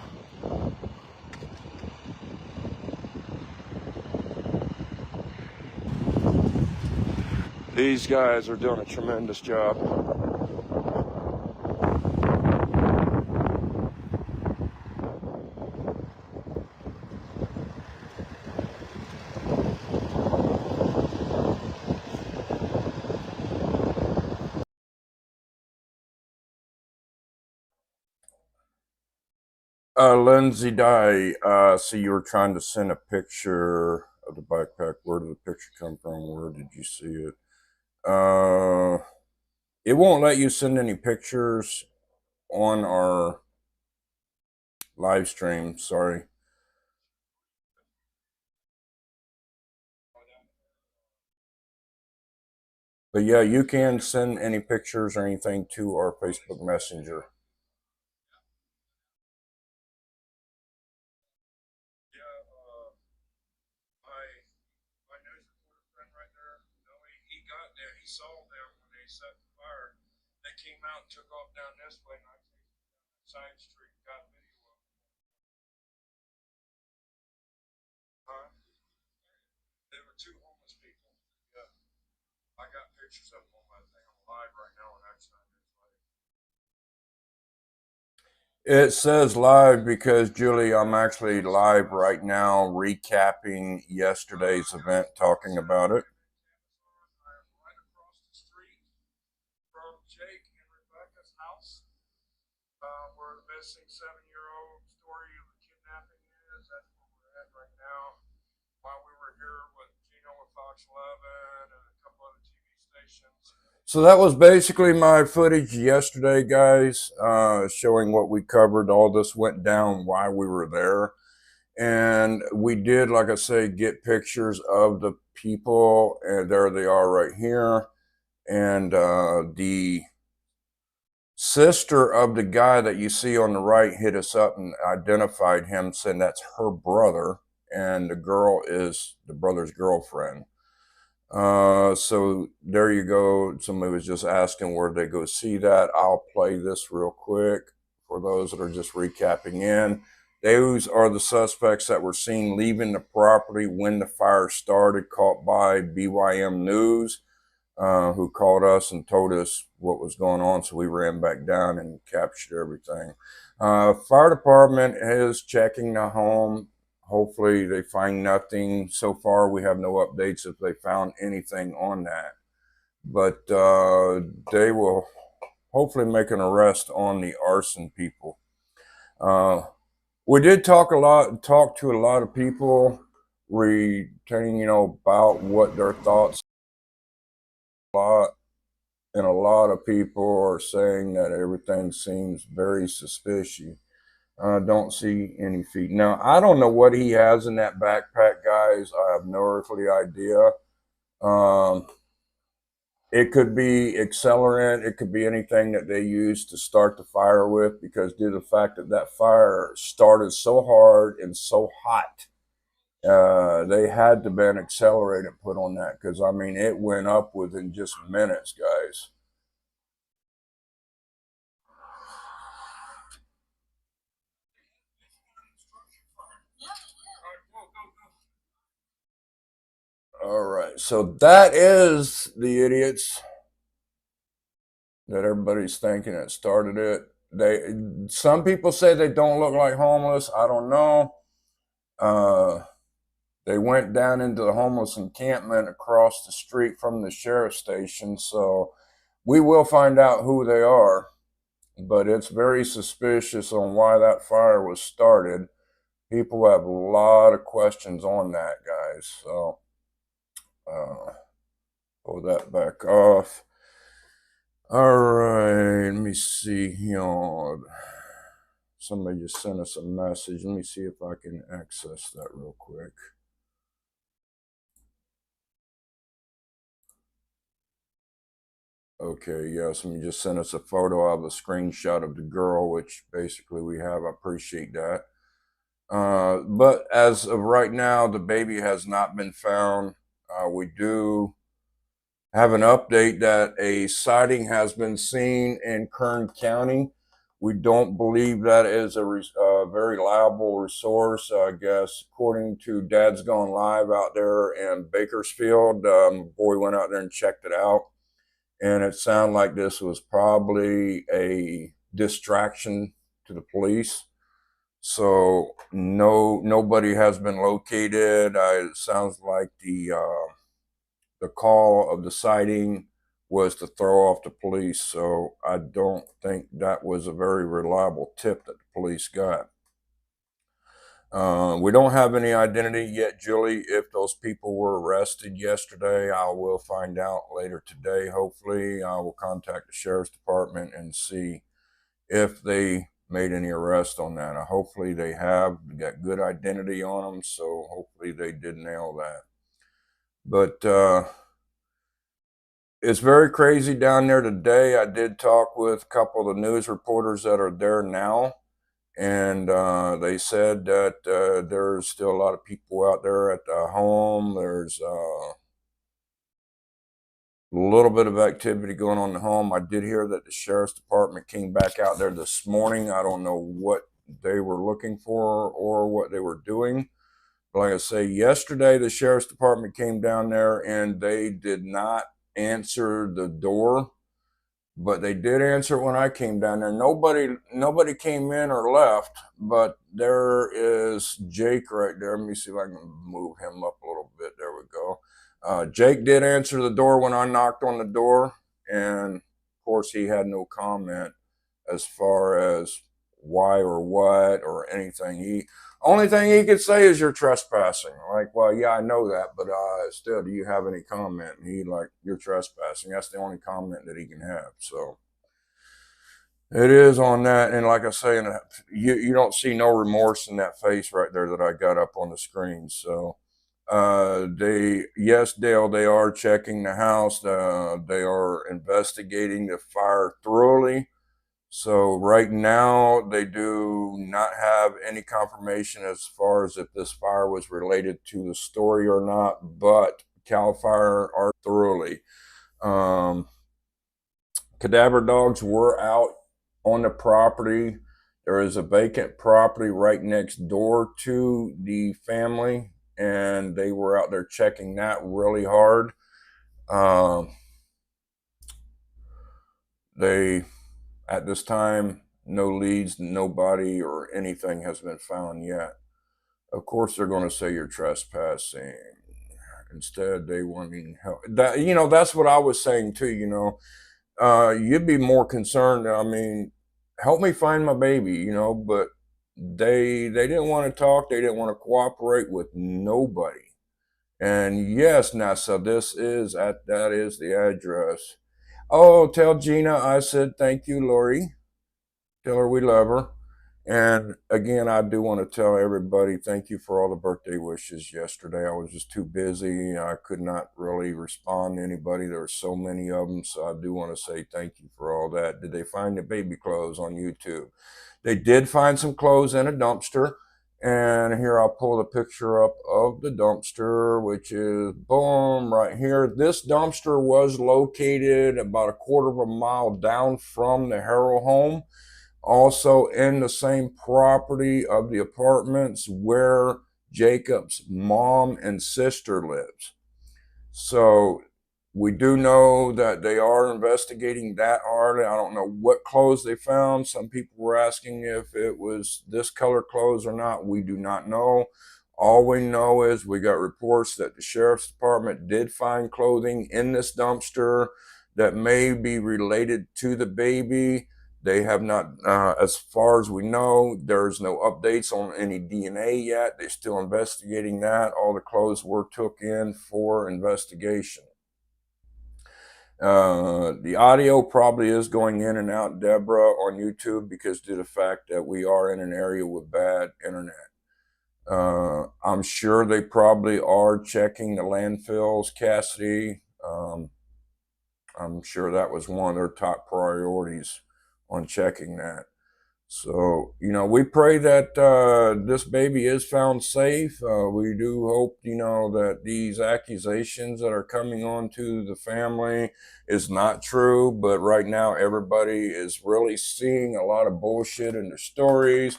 These guys are doing a tremendous job. Lindsay Dye, so you were trying to send a picture of the backpack. Where did the picture come from? Where did you see it? It won't let you send any pictures on our live stream, sorry. But yeah, you can send any pictures or anything to our Facebook Messenger. He saw them when they set the fire. They came out and took off down this way, and I came down that side street and got video of them. Huh? They were two homeless people. Yeah. I got pictures of them on my thing. I'm live right now on X9. It says live because, Julie, I'm actually live right now recapping yesterday's event, talking about it. Where the missing 7-year-old story of the kidnapping is. That's where we're at right now. While we were here with Gino with Fox 11 and a couple other TV stations. So that was basically my footage yesterday, guys, showing what we covered. All this went down while we were there. And we did, like I say, get pictures of the people. And there they are right here. And the sister of the guy that you see on the right hit us up and identified him, saying that's her brother, and the girl is the brother's girlfriend. So there you go. Somebody was just asking where they go see that. I'll play this real quick for those that are just recapping in. Those are the suspects that were seen leaving the property when the fire started, caught by BYM News. who called us and told us what was going on. So we ran back down and captured everything. Fire department is checking the home. Hopefully they find nothing. So far, we have no updates if they found anything on that. But they will hopefully make an arrest on the arson people. We did talk to a lot of people, retaining, about what their thoughts are. And a lot of people are saying that everything seems very suspicious. I don't see any feet. Now, I don't know what he has in that backpack, guys. I have no earthly idea. Um, it could be accelerant. It could be anything that they use to start the fire with, because due to the fact that that fire started so hard and so hot, they had to be an accelerator put on that, because, I mean, it went up within just minutes, guys. All right, so that is the idiots that everybody's thinking that started it. Some people say they don't look like homeless. I don't know. They went down into the homeless encampment across the street from the sheriff's station, so we will find out who they are. But it's very suspicious on why that fire was started. People have a lot of questions on that, guys. So pull that back off. All right, let me see here. Somebody just sent us a message. Let me see if I can access that real quick. Okay, yeah, somebody just sent us a photo of a screenshot of the girl, which basically we have. I appreciate that. But as of right now, the baby has not been found. We do have an update that a sighting has been seen in Kern County. We don't believe that is a very reliable resource. I guess according to Dad's Gone Live out there in Bakersfield, boy went out there and checked it out, and it sounded like this was probably a distraction to the police. So nobody has been located. It sounds like the call of the sighting was to throw off the police. So I don't think that was a very reliable tip that the police got. We don't have any identity yet, Julie. If those people were arrested yesterday, I will find out later today. Hopefully, I will contact the sheriff's department and see if they made any arrests on that. Hopefully, they have. They got good identity on them, so hopefully they did nail that. But it's very crazy down there today. I did talk with a couple of the news reporters that are there now, and they said that there's still a lot of people out there at the home. There's a little bit of activity going on in the home. I did hear that the sheriff's department came back out there this morning. I don't know what they were looking for or what they were doing. But like I say, yesterday the sheriff's department came down there and they did not answer the door, but they did answer it when I came down there. Nobody came in or left, but there is Jake right there. Let me see if I can move him up a little bit. There we go. Jake did answer the door when I knocked on the door, and of course he had no comment as far as why or what or anything. He only thing he could say is you're trespassing. Like, well, yeah, I know that, but still, do you have any comment? And he like, you're trespassing. That's the only comment that he can have. So it is on that, and like I say, you don't see no remorse in that face right there that I got up on the screen. So yes, Dale, they are checking the house. They are investigating the fire thoroughly. So right now, they do not have any confirmation as far as if this fire was related to the story or not, but CAL FIRE are thoroughly. Cadaver dogs were out on the property. There is a vacant property right next door to the family, and they were out there checking that really hard. they, at this time, no leads, nobody or anything has been found yet. Of course, they're going to say you're trespassing. Instead, they wanting help. That, that's what I was saying too. You'd be more concerned. I mean, help me find my baby. But they didn't want to talk. They didn't want to cooperate with nobody. And yes, NASA, that is the address. Oh, tell Gina I said thank you, Lori. Tell her we love her. And again, I do want to tell everybody thank you for all the birthday wishes yesterday. I was just too busy. I could not really respond to anybody. There were so many of them. So I do want to say thank you for all that. Did they find the baby clothes on YouTube? They did find some clothes in a dumpster. And here I'll pull the picture up of the dumpster, which is boom right here. This dumpster was located about a quarter of a mile down from the Haro home, also in the same property of the apartments where Jacob's mom and sister lives. So we do know that they are investigating that hard. I don't know what clothes they found. Some people were asking if it was this color clothes or not. We do not know. All we know is we got reports that the sheriff's department did find clothing in this dumpster that may be related to the baby. They have not, as far as we know, there's no updates on any DNA yet. They're still investigating that. All the clothes were took in for investigation. The audio probably is going in and out, Deborah, on YouTube because due to the fact that we are in an area with bad internet. I'm sure they probably are checking the landfills, Cassidy. I'm sure that was one of their top priorities on checking that. So, we pray that this baby is found safe. We do hope, that these accusations that are coming on to the family is not true. But right now, everybody is really seeing a lot of bullshit in their stories.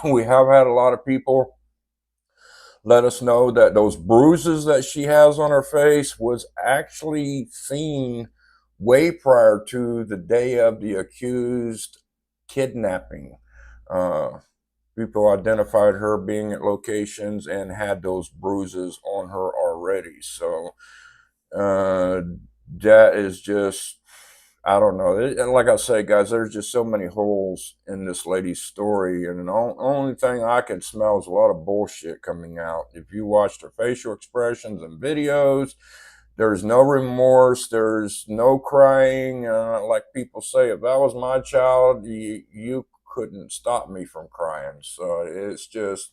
We have had a lot of people let us know that those bruises that she has on her face was actually seen way prior to the day of the accused kidnapping. Uh, People identified her being at locations and had those bruises on her already. So uh, that is just, I don't know. And like I say, guys, there's just so many holes in this lady's story. And the only thing I can smell is a lot of bullshit coming out. If you watched her facial expressions and videos, there's no remorse. There's no crying. Like people say, if that was my child, you couldn't stop me from crying. So it's just,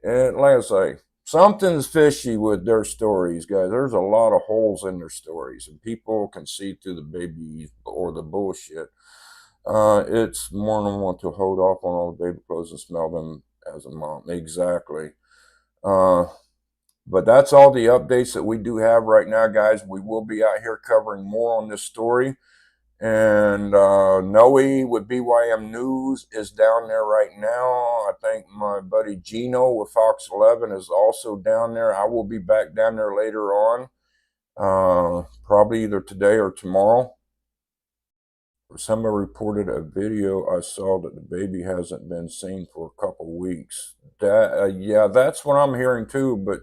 like I say, something's fishy with their stories, guys. There's a lot of holes in their stories, and people can see through the baby or the bullshit. It's more normal to hold off on all the baby clothes and smell them as a mom. Exactly. But that's all the updates that we do have right now, guys. We will be out here covering more on this story. And Noe with BYM News is down there right now. I think my buddy Gino with Fox 11 is also down there. I will be back down there later on, probably either today or tomorrow. Somebody reported a video I saw that the baby hasn't been seen for a couple weeks. Yeah, that's what I'm hearing too. But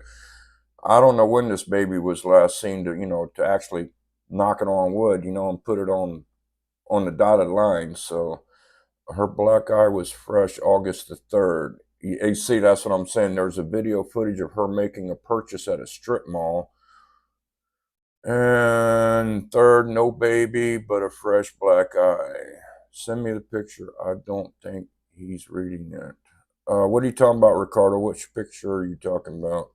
I don't know when this baby was last seen to actually knock it on wood, and put it on the dotted line. So her black eye was fresh August the 3rd. You see, that's what I'm saying. There's a video footage of her making a purchase at a strip mall. And third, no baby, but a fresh black eye. Send me the picture. I don't think he's reading it. What are you talking about, Ricardo? Which picture are you talking about?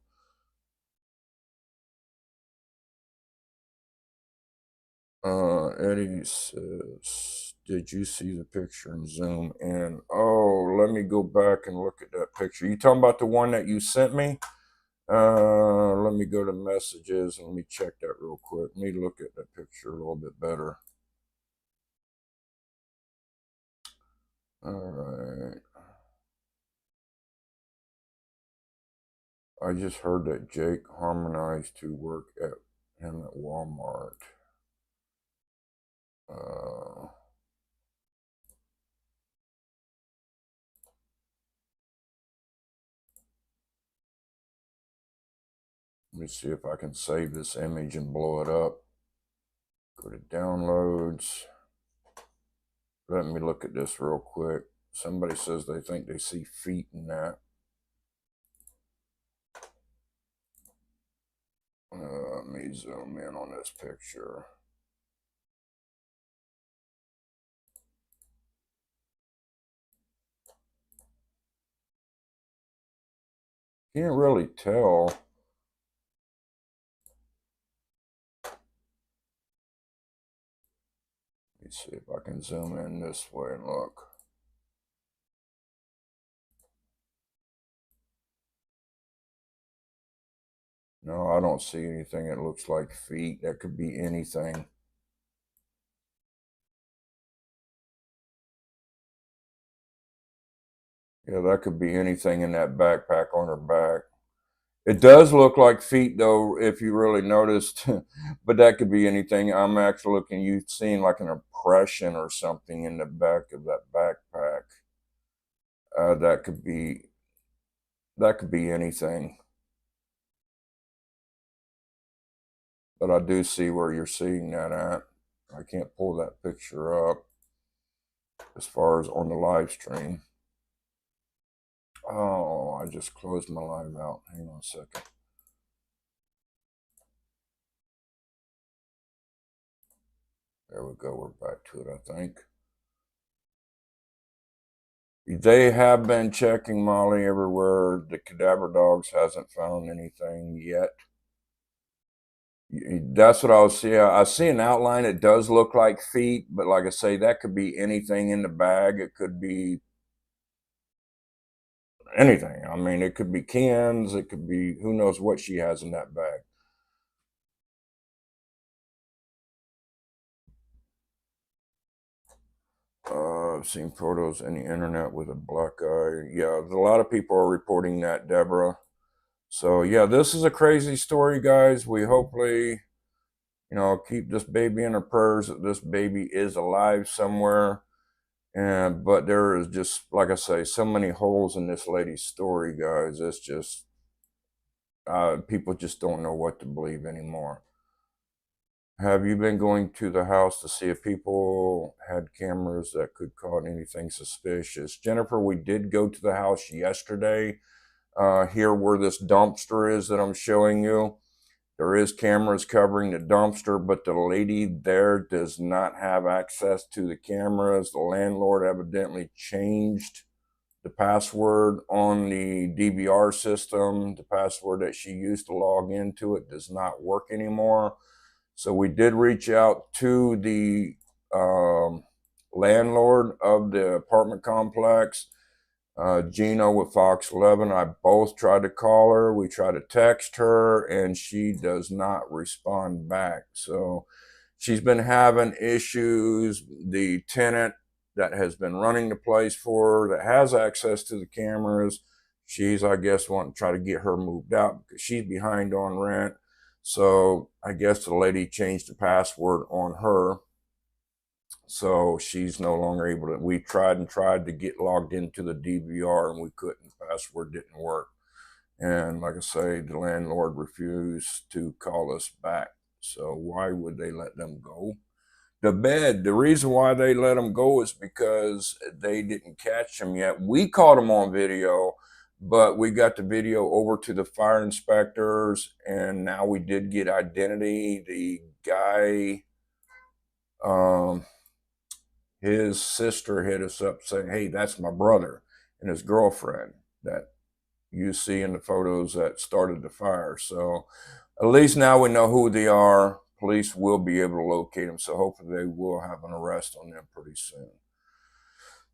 Eddie says, did you see the picture and zoom in? Oh, let me go back and look at that picture. You talking about the one that you sent me? Let me go to messages and let me check that real quick. Let me look at that picture a little bit better. All right. I just heard that Jake harmonized to work at him at Walmart. Let me see if I can save this image and blow it up. Go to downloads. Let me look at this real quick. Somebody says they think they see feet in that. Let me zoom in on this picture. Can't really tell. Let me see if I can zoom in this way and look. No, I don't see anything that looks like feet. That could be anything. Yeah, that could be anything in that backpack on her back. It does look like feet, though, if you really noticed, but that could be anything. I'm actually looking, you've seen like an impression or something in the back of that backpack. That could be anything. But I do see where you're seeing that at. I can't pull that picture up as far as on the live stream. Oh, I just closed my live out. Hang on a second. There we go. We're back to it, I think. They have been checking, Molly, everywhere. The cadaver dogs hasn't found anything yet. That's what I was seeing. I see an outline. It does look like feet, but like I say, that could be anything in the bag. It could be anything. I mean, it could be cans. It could be who knows what she has in that bag. I've seen photos on the internet with a black eye. Yeah, a lot of people are reporting that, Deborah. So yeah, this is a crazy story, guys. We hopefully, keep this baby in our prayers that this baby is alive somewhere. But there is just, like I say, so many holes in this lady's story, guys. It's just people just don't know what to believe anymore. Have you been going to the house to see if people had cameras that could caught anything suspicious? Jennifer, we did go to the house yesterday. Here where this dumpster is that I'm showing you. There is cameras covering the dumpster, but the lady there does not have access to the cameras. The landlord evidently changed the password on the DVR system. The password that she used to log into it does not work anymore. So we did reach out to the landlord of the apartment complex. Gino with Fox 11, I both tried to call her. We tried to text her, and she does not respond back. So she's been having issues. The tenant that has been running the place for her, that has access to the cameras, she's, I guess, wanting to try to get her moved out because she's behind on rent. So I guess the lady changed the password on her. So she's no longer able to. We tried and tried to get logged into the DVR and we couldn't. The password didn't work. And like I say, the landlord refused to call us back. So why would they let them go? The reason why they let them go is because they didn't catch them yet. We caught them on video, but we got the video over to the fire inspectors, and now we did get identity. The guy, his sister hit us up saying, hey, that's my brother and his girlfriend that you see in the photos that started the fire. So at least now we know who they are. Police will be able to locate them. So hopefully they will have an arrest on them pretty soon.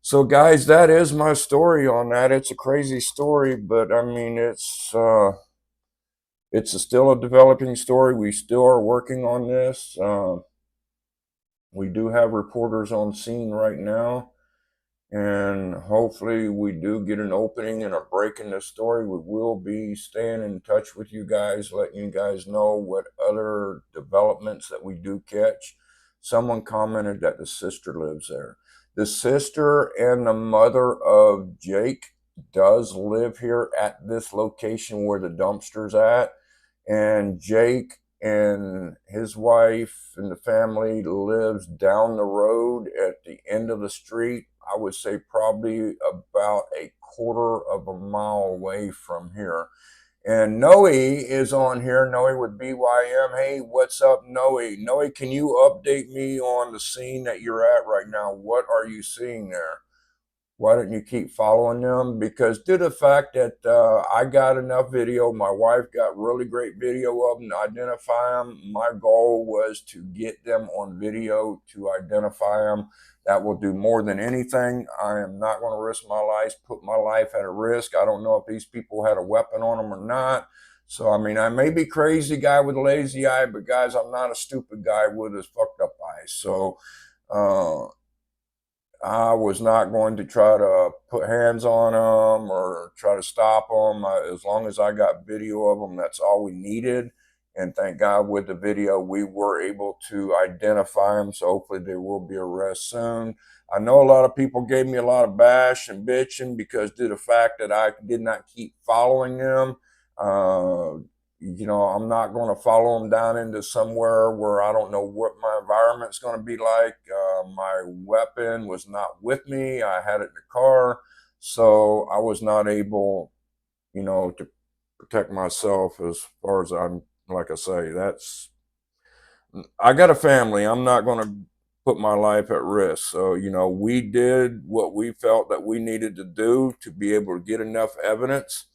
So guys, that is my story on that. It's a crazy story, but I mean, it's still a developing story. We still are working on this. We do have reporters on scene right now. And hopefully we do get an opening and a break in this story. We will be staying in touch with you guys, letting you guys know what other developments that we do catch. someone commented that the sister lives there. The sister and the mother of Jake does live here at this location where the dumpster's at. And Jake and his wife and the family lives down the road at the end of the street. I would say probably about a quarter of a mile away from here. And Noe is on here, Noe with BYM. Hey, what's up, Noe? Noe, can you update me on the scene that you're at right now? What are you seeing there? Why don't you keep following them? Because due to the fact that I got enough video, my wife got really great video of them to identify them. My goal was to get them on video to identify them. That will do more than anything. I am not going to risk my life, put my life at a risk. I don't know if these people had a weapon on them or not. So, I mean, I may be crazy guy with a lazy eye, but guys, I'm not a stupid guy with his fucked up eyes. So, I was not going to try to put hands on them or try to stop them. As long as I got video of them, that's all we needed. And thank God with the video, we were able to identify them. So hopefully there will be arrests soon. I know a lot of people gave me a lot of bash and bitching because due to the fact that I did not keep following them. You know, I'm not going to follow them down into somewhere where I don't know what my environment's going to be like. My weapon was not with me. I had it in the car. So I was not able, you know, to protect myself as far as I'm, like I say, I got a family. I'm not going to put my life at risk. So, you know, we did what we felt that we needed to do to be able to get enough evidence.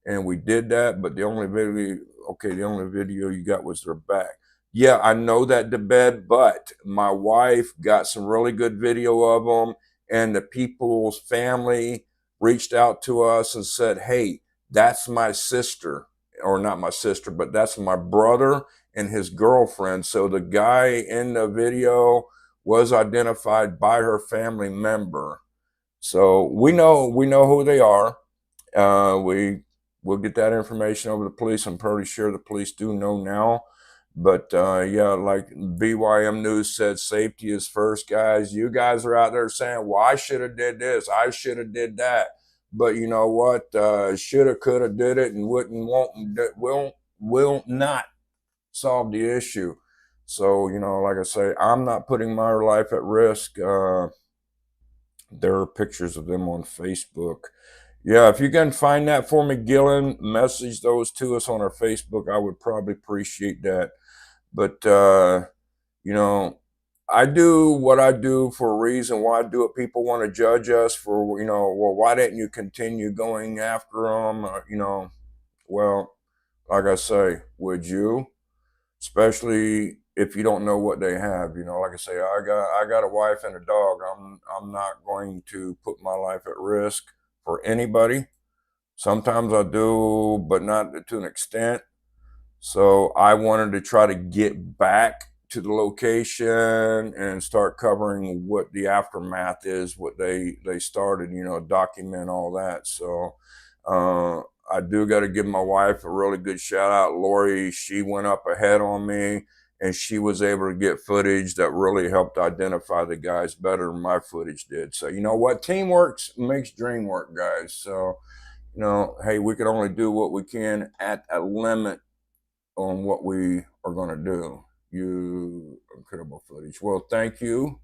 And we did that, but the only video you got was their back. Yeah, I know that the bed, but my wife got some really good video of them, and the people's family reached out to us and said, hey, that's my sister, or not my sister, but that's my brother and his girlfriend. So the guy in the video was identified by her family member. So we know who they are. We'll get that information over to the police. I'm pretty sure the police do know now. But yeah, like BYM News said, safety is first, guys. You guys are out there saying, well, I should have did this. I should have did that. But you know what? Shoulda, coulda, did it, and wouldn't, won't, will not solve the issue. So, you know, like I say, I'm not putting my life at risk. There are pictures of them on Facebook. Yeah, if you can find that for me, Gillen, message those to us on our Facebook. I would probably appreciate that. But, you know, I do what I do for a reason. Why do it? People want to judge us for, you know, well, why didn't you continue going after them? You know, well, like I say, would you? Especially if you don't know what they have. You know, like I say, I got a wife and a dog. I'm not going to put my life at risk for anybody. Sometimes I do, but not to an extent. So I wanted to try to get back to the location and start covering what the aftermath is, what they started, you know, document all that. So I do got to give my wife a really good shout out. Lori, she went up ahead on me and she was able to get footage that really helped identify the guys better than my footage did. So, you know what? Teamwork makes dream work, guys. So, you know, hey, we can only do what we can at a limit on what we are going to do. You incredible footage. Well, thank you.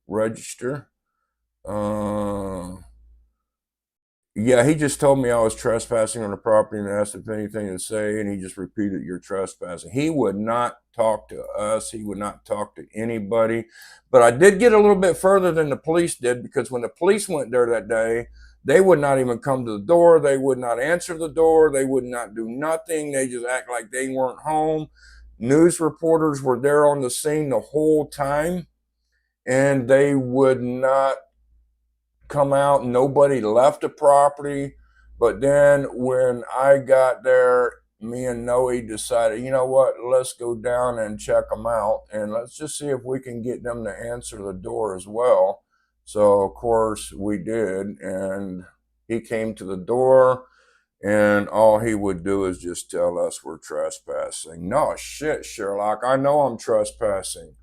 Register. Yeah, he just told me I was trespassing on the property and asked if anything to say, and he just repeated, you're trespassing. He would not talk to us. He would not talk to anybody. But I did get a little bit further than the police did, because when the police went there that day, they would not even come to the door. They would not answer the door. They would not do nothing. They just act like they weren't home. News reporters were there on the scene the whole time, and they would not come out. Nobody left the property. But then when I got there, me and Noe decided, you know what, let's go down and check them out, and let's just see if we can get them to answer the door as well. So of course we did, and he came to the door, and all he would do is just tell us we're trespassing. No shit, Sherlock, I know I'm trespassing.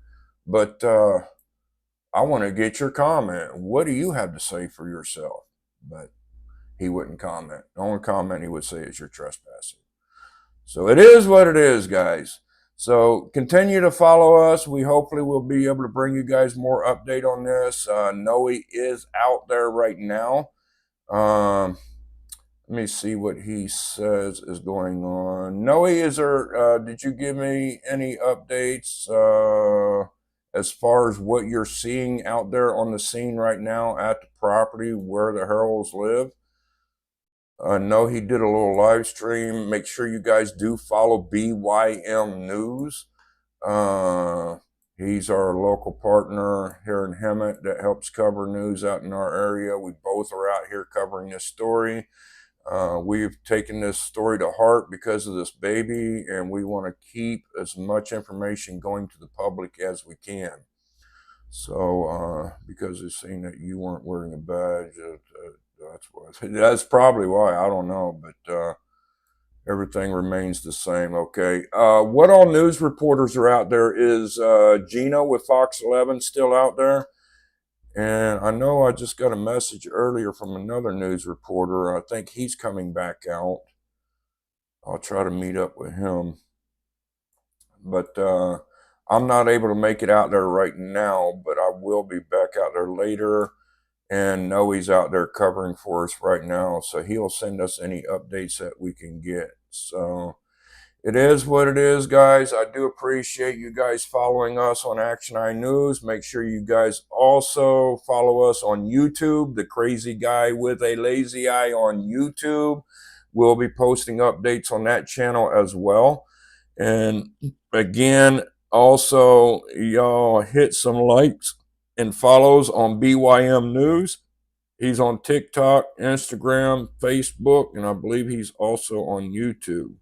But I want to get your comment. What do you have to say for yourself? But he wouldn't comment. The only comment he would say is you're trespassing. So it is what it is, guys. So continue to follow us. We hopefully will be able to bring you guys more update on this. Noe is out there right now. Let me see what he says is going on. Noe, is there? Did you give me any updates as far as what you're seeing out there on the scene right now at the property where the Harols live? No, he did a little live stream. Make sure you guys do follow BYM News. He's our local partner here in Hemet that helps cover news out in our area. We both are out here covering this story. We've taken this story to heart because of this baby, and we want to keep as much information going to the public as we can. So, because it's seen that you weren't wearing a badge, that's probably why. I don't know, but everything remains the same. Okay. What all news reporters are out there? Is Gino with Fox 11 still out there? And I know I just got a message earlier from another news reporter. I think he's coming back out. I'll try to meet up with him. But I'm not able to make it out there right now, but I will be back out there later. And Noe's out there covering for us right now, so he'll send us any updates that we can get. So it is what it is, guys. I do appreciate you guys following us on Action Eye News. Make sure you guys also follow us on YouTube, The Crazy Guy with a Lazy Eye on YouTube. We'll be posting updates on that channel as well. And again, also, y'all hit some likes and follows on BYM News. He's on TikTok, Instagram, Facebook, and I believe he's also on YouTube.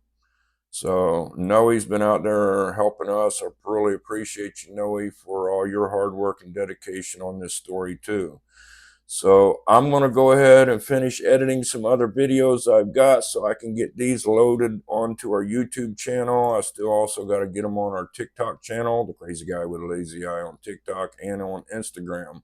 So Noe's been out there helping us. I really appreciate you, Noe, for all your hard work and dedication on this story too. So I'm going to go ahead and finish editing some other videos I've got so I can get these loaded onto our YouTube channel. I still also got to get them on our TikTok channel, The Crazy Guy with a Lazy Eye on TikTok and on Instagram.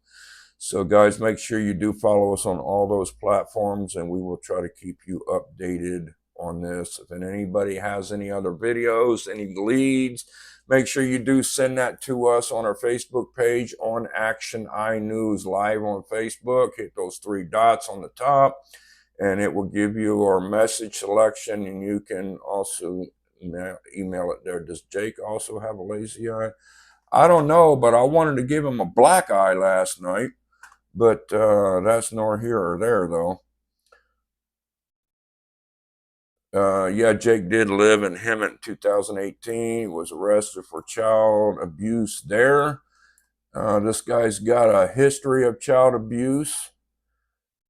So guys, make sure you do follow us on all those platforms, and we will try to keep you updated on this. If anybody has any other videos, any leads, make sure you do send that to us on our Facebook page on Action Eye News Live on Facebook. Hit those three dots on the top, and it will give you our message selection, and you can also email it there. Does Jake also have a lazy eye? I don't know, but I wanted to give him a black eye last night. But that's nor here or there, though. Yeah, Jake did live in Hemet in 2018. Was arrested for child abuse there. This guy's got a history of child abuse.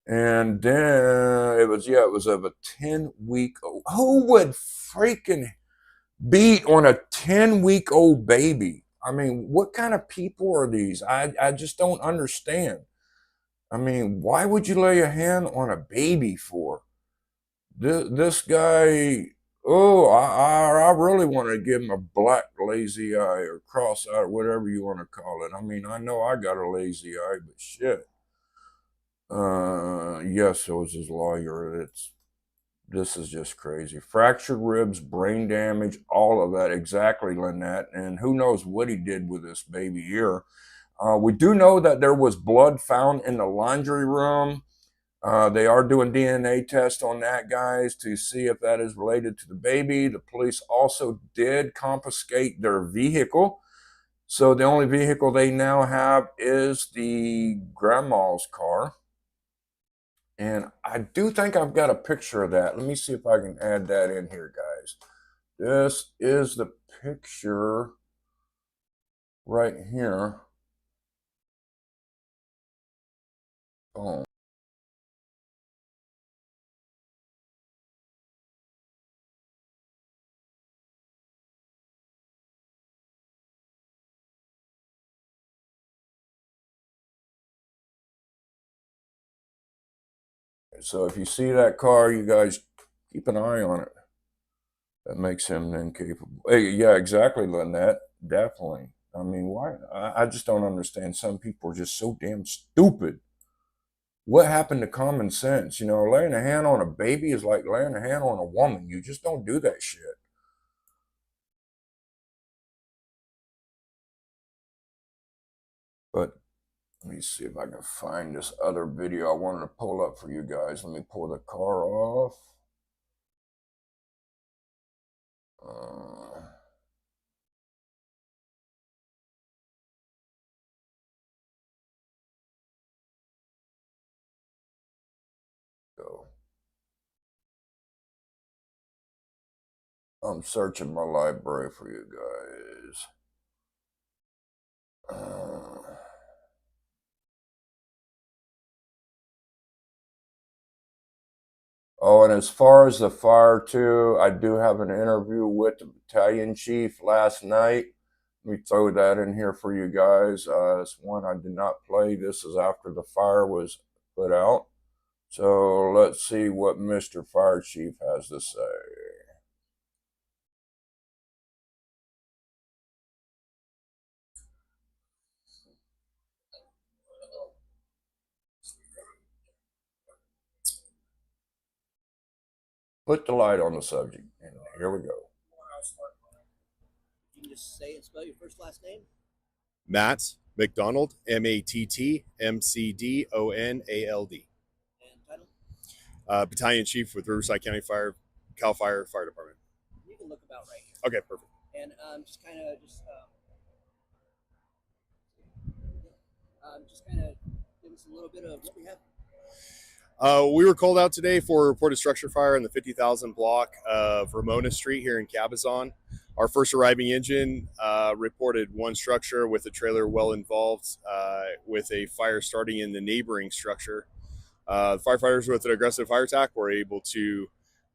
And then it was of a 10-week-old. Who would freaking beat on a 10-week-old baby? I mean, what kind of people are these? I just don't understand. I mean, why would you lay a hand on a baby for? This guy, oh, I really want to give him a black lazy eye or cross eye or whatever you want to call it. I mean, I know I got a lazy eye, but shit. Yes, so is his lawyer. This is just crazy. Fractured ribs, brain damage, all of that. Exactly, Lynette. And who knows what he did with this baby here. We do know that there was blood found in the laundry room. They are doing DNA tests on that, guys, to see if that is related to the baby. The police also did confiscate their vehicle. So the only vehicle they now have is the grandma's car. And I do think I've got a picture of that. Let me see if I can add that in here, guys. This is the picture right here. Oh. So if you see that car, you guys keep an eye on it. That makes him incapable. Hey, yeah, exactly, Lynette. Definitely. I mean, why? I just don't understand. Some people are just so damn stupid. What happened to common sense? You know, laying a hand on a baby is like laying a hand on a woman. You just don't do that shit. But let me see if I can find this other video I wanted to pull up for you guys. Let me pull the car off. Go. I'm searching my library for you guys. Oh, and as far as the fire too, I do have an interview with the battalion chief last night. Let me throw that in here for you guys. It's one I did not play. This is after the fire was put out. So let's see what Mr. Fire Chief has to say. Put the light on the subject, and here we go. You can just say and spell your first last name. Matt McDonald, MattMcdonald. And title. Battalion Chief with Riverside County Cal Fire Department. You can look about right here. Okay, perfect. And just kind of give us a little bit of what we have. We were called out today for a reported structure fire in the 50,000 block of Ramona Street here in Cabazon. Our first arriving engine reported one structure with a trailer well involved with a fire starting in the neighboring structure. The firefighters with an aggressive fire attack were able to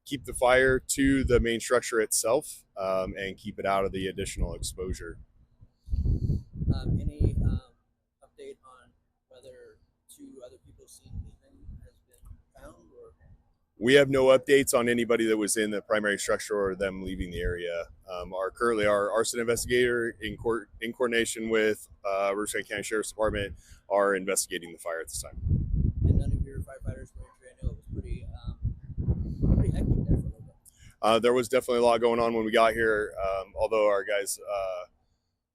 keep the fire to the main structure itself and keep it out of the additional exposure. Any update on whether two other people seen anything has been found? Or? We have no updates on anybody that was in the primary structure or them leaving the area. Currently our arson investigator in coordination with Riverside County Sheriff's Department are investigating the fire at this time. And none of your firefighters were injured. I know it was pretty hectic there for a little bit. There was definitely a lot going on when we got here, although our guys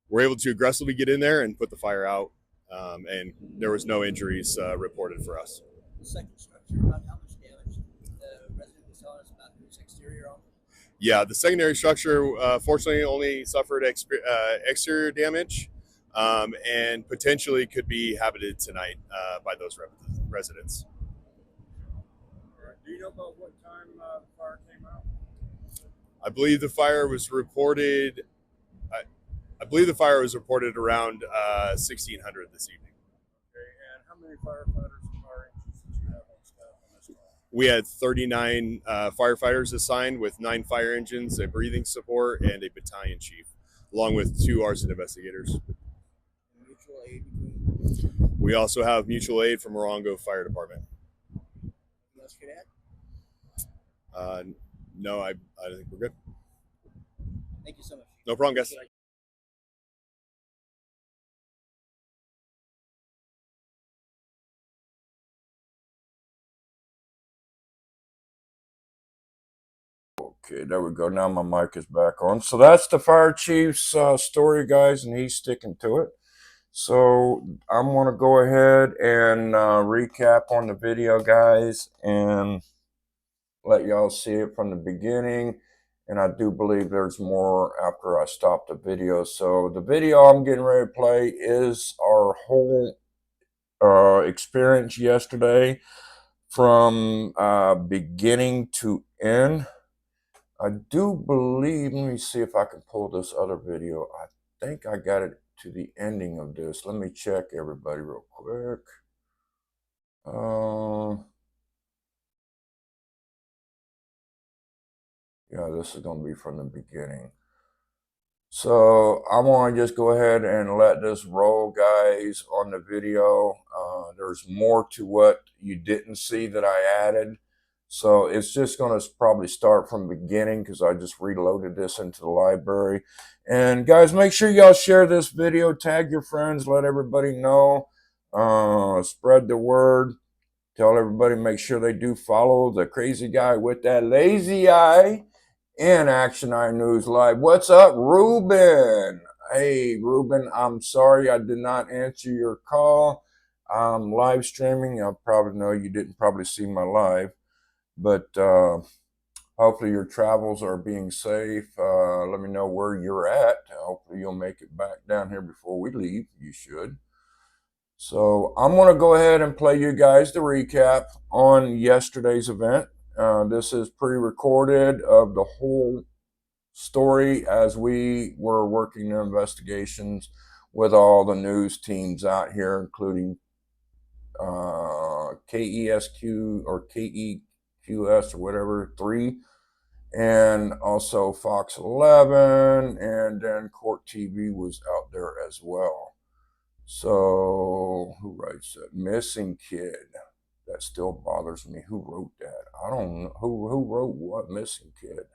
were able to aggressively get in there and put the fire out, and there was no injuries reported for us. The second structure, about how much damage? The resident was telling us about whose exterior on. Yeah, the secondary structure fortunately only suffered exterior damage and potentially could be habited tonight by those residents. Do you know about what time the fire came out? I believe the fire was reported. I believe the fire was reported around 1600 this evening. Okay, and how many firefighters and fire engines did you have on staff on this call? We had 39 firefighters assigned with 9 fire engines, a breathing support, and a battalion chief, along with 2 arson investigators. Mutual aid between. We also have mutual aid from Morongo Fire Department. Anything else you could add? No, I think we're good. Thank you so much. No problem, guys. Okay, there we go. Now my mic is back on. So that's the fire chief's story, guys, and he's sticking to it. So I'm going to go ahead and recap on the video, guys, and let y'all see it from the beginning. And I do believe there's more after I stop the video. So the video I'm getting ready to play is our whole experience yesterday from beginning to end. I do believe, let me see if I can pull this other video. I think I got it to the ending of this. Let me check everybody real quick. Yeah, this is going to be from the beginning. So I want to just go ahead and let this roll, guys, on the video. There's more to what you didn't see that I added. So it's just going to probably start from the beginning because I just reloaded this into the library. And guys, make sure y'all share this video, tag your friends, let everybody know, spread the word, tell everybody, make sure they do follow the crazy guy with that lazy eye and Action Eye News Live. What's up, Ruben? Hey, Ruben, I'm sorry I did not answer your call. I'm live streaming. I probably know you didn't probably see my live. But hopefully your travels are being safe. Let me know where you're at. Hopefully you'll make it back down here before we leave. You should. So I'm going to go ahead and play you guys the recap on yesterday's event. This is pre-recorded of the whole story as we were working the investigations with all the news teams out here, including KESQ or KEQS or whatever 3, and also Fox 11, and then Court TV was out there as well. So who writes that? Missing Kid. That still bothers me. Who wrote that? I don't know who wrote what. Missing Kid.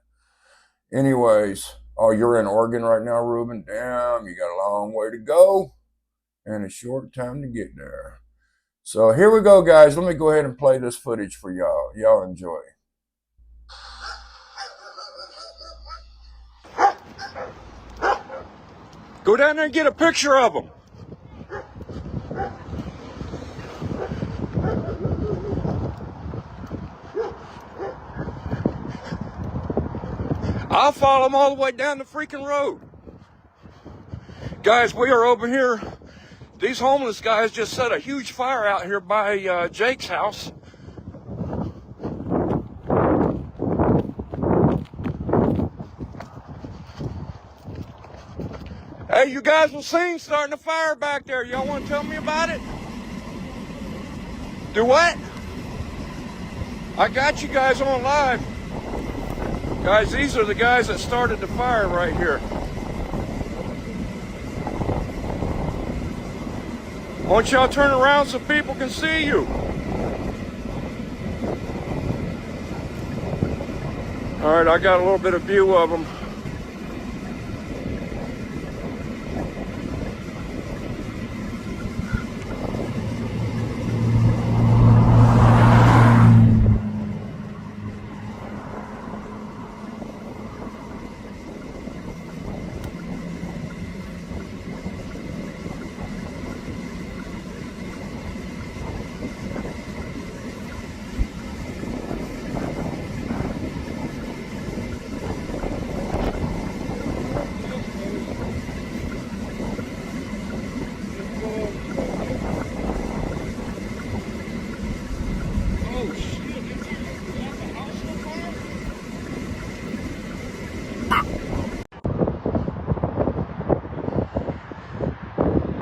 Anyways, oh, you're in Oregon right now, Ruben? Damn, you got a long way to go and a short time to get there. So here we go, guys. Let me go ahead and play this footage for y'all. Y'all enjoy. Go down there and get a picture of them. I'll follow them all the way down the freaking road. Guys, we are over here. These homeless guys just set a huge fire out here by Jake's house. Hey, you guys will seen starting a fire back there. Y'all want to tell me about it? Do what? I got you guys on live. Guys, these are the guys that started the fire right here. Why don't y'all turn around so people can see you? All right, I got a little bit of view of them.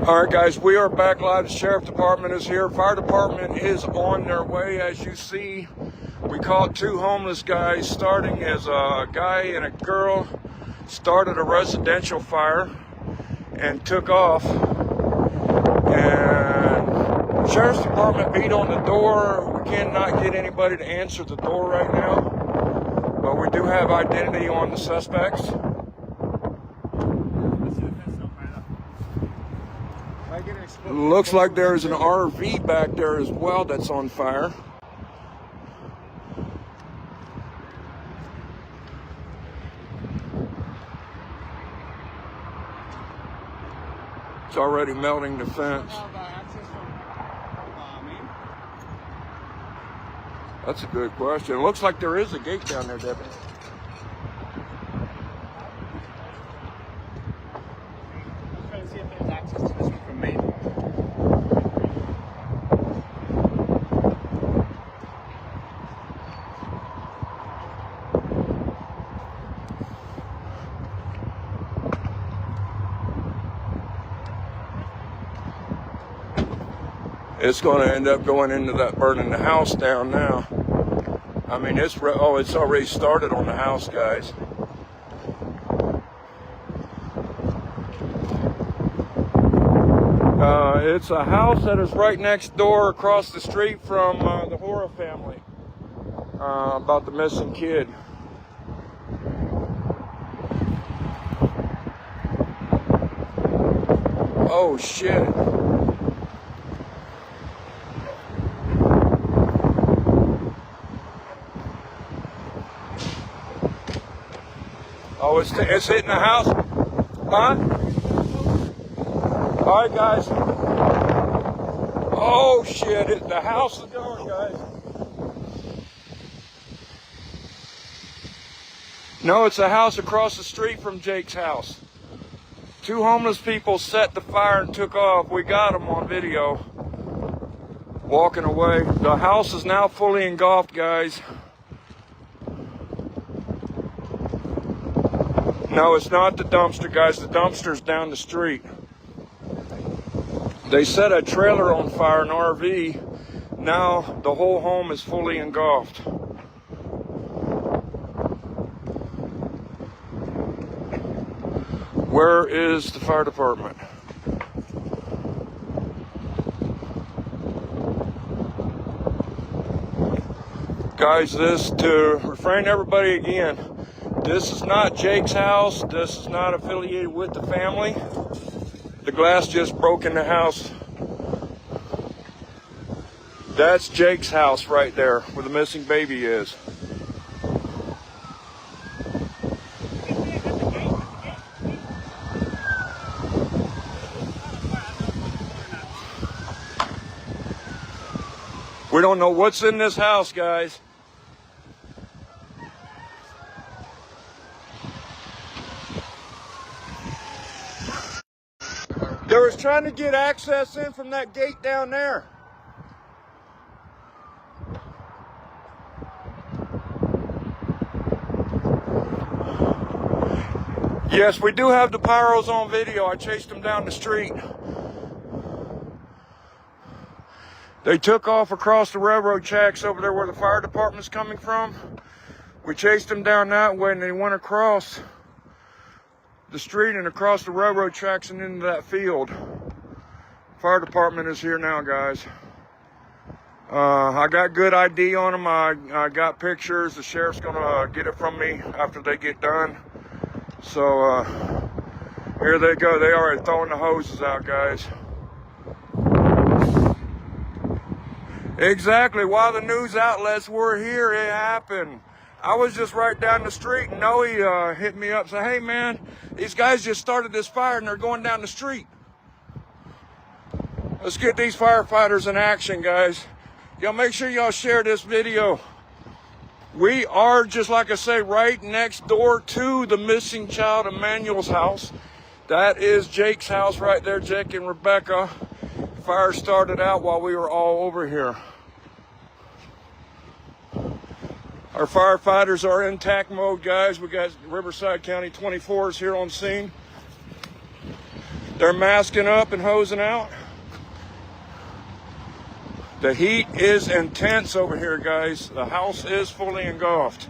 All right, guys, we are back live. The sheriff department is here. Fire department is on their way. As you see, we caught 2 homeless guys starting as a guy and a girl started a residential fire and took off. And sheriff's department beat on the door. We cannot get anybody to answer the door right now, but we do have identity on the suspects. Looks like there's an RV back there as well that's on fire. It's already melting the fence. That's a good question. It looks like there is a gate down there, Debbie. I'm trying to see if there's access to this one from Maine. It's going to end up going into that burning the house down now. I mean, it's already started on the house, guys. It's a house that is right next door across the street from the Haro family. about the missing kid. Oh shit. Oh, it's hitting the house. Huh? All right, guys. Oh shit, the house is going, guys. No, it's a house across the street from Jake's house. 2 homeless people set the fire and took off. We got them on video walking away. The house is now fully engulfed, guys. No, it's not the dumpster, guys. The dumpster's down the street. They set a trailer on fire, an RV. Now the whole home is fully engulfed. Where is the fire department? Guys, this, to refrain everybody again, this is not Jake's house. This is not affiliated with the family. The glass just broke in the house. That's Jake's house right there, where the missing baby is. We don't know what's in this house, guys. They was trying to get access in from that gate down there. Yes, we do have the pyros on video. I chased them down the street. They took off across the railroad tracks over there where the fire department's coming from. We chased them down that way and they went across the street and across the railroad tracks and into that field. Fire department is here now, guys. I got good ID on them. I got pictures. The sheriff's gonna get it from me after they get done. So here they go. They are throwing the hoses out, guys. Exactly. While the news outlets were here, it happened. I was just right down the street and Noe hit me up and said, hey man, these guys just started this fire and they're going down the street. Let's get these firefighters in action, guys. Y'all make sure y'all share this video. We are, just like I say, right next door to the missing child, Emmanuel's house. That is Jake's house right there, Jake and Rebecca. Fire started out while we were all over here. Our firefighters are in TAC mode, guys. We got Riverside County 24s here on scene. They're masking up and hosing out. The heat is intense over here, guys. The house is fully engulfed.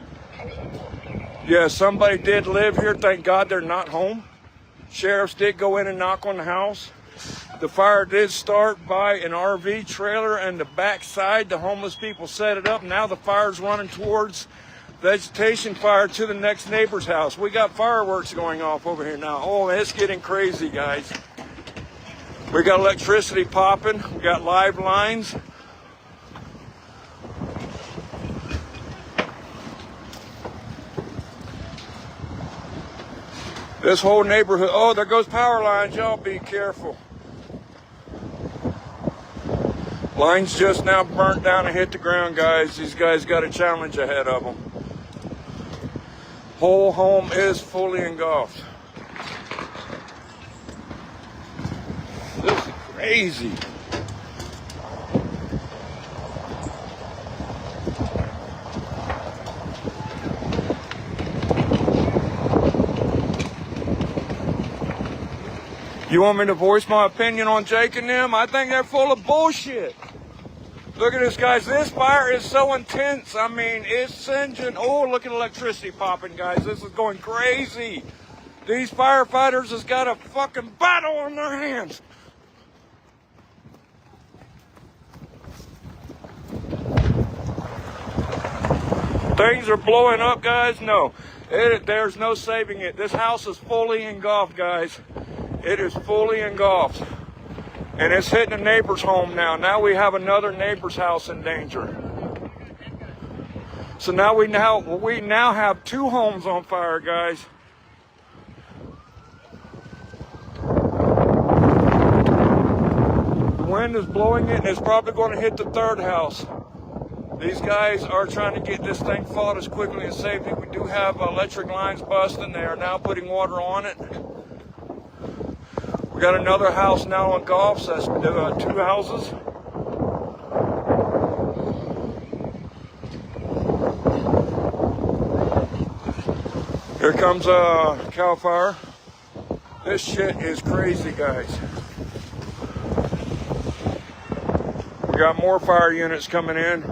Yeah, somebody did live here. Thank God they're not home. Sheriffs did go in and knock on the house. The fire did start by an RV trailer and the backside. The homeless people set it up. Now the fire's running towards vegetation fire to the next neighbor's house. We got fireworks going off over here now. Oh, it's getting crazy, guys. We got electricity popping. We got live lines. This whole neighborhood, oh, there goes power lines. Y'all be careful. Lines just now burnt down and hit the ground, guys. These guys got a challenge ahead of them. Whole home is fully engulfed. This is crazy. You want me to voice my opinion on Jake and them? I think they're full of bullshit. Look at this, guys. This fire is so intense. I mean, it's singeing. Oh, look at electricity popping, guys. This is going crazy. These firefighters has got a fucking battle on their hands. Things are blowing up, guys. No, there's no saving it. This house is fully engulfed, guys. It is fully engulfed. And it's hitting a neighbor's home now. Now we have another neighbor's house in danger. So now we now have 2 homes on fire, guys. The wind is blowing it, and it's probably going to hit the 3rd house. These guys are trying to get this thing fought as quickly as safely. We do have electric lines busting. They are now putting water on it. We got another house now on golf, so that's 2 houses. Here comes Cal Fire. This shit is crazy, guys. We got more fire units coming in.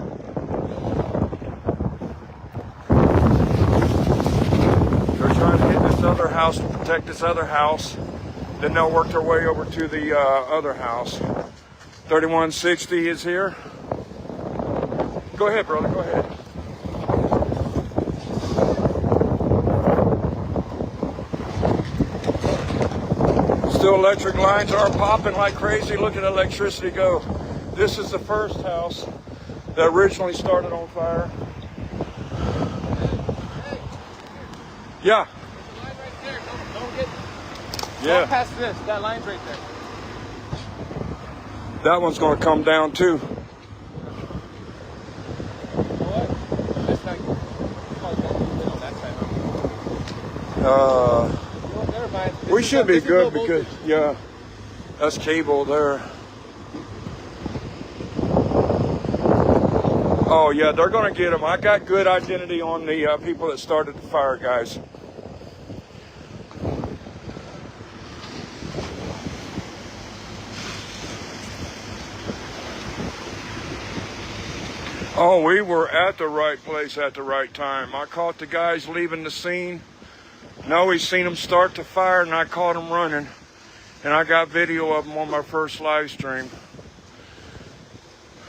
They're trying to hit this other house to protect this other house. Then they'll work their way over to the other house. 3160 is here. Go ahead, brother, go ahead. Still electric lines are popping like crazy. Look at electricity go. This is the first house that originally started on fire. Yeah. Yeah. Go past this. That line's right there. That one's going to come down too. What? That's not. On that side. Uh, Never mind. we should be good because, yeah, that's cable there. Oh yeah, they're going to get them. I got good identity on the people that started the fire, guys. Oh, we were at the right place at the right time. I caught the guys leaving the scene. Now we seen them start the fire, and I caught them running. And I got video of them on my first live stream.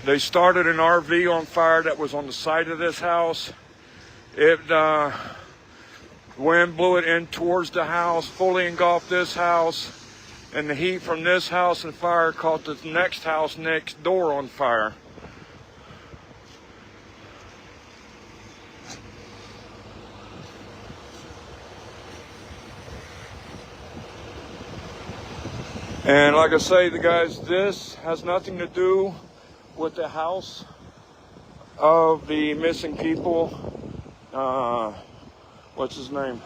They started an RV on fire that was on the side of this house. Wind blew it in towards the house, fully engulfed this house. And the heat from this house and fire caught the next house next door on fire. And like I say, the guys, this has nothing to do with the house of the missing people. What's his name?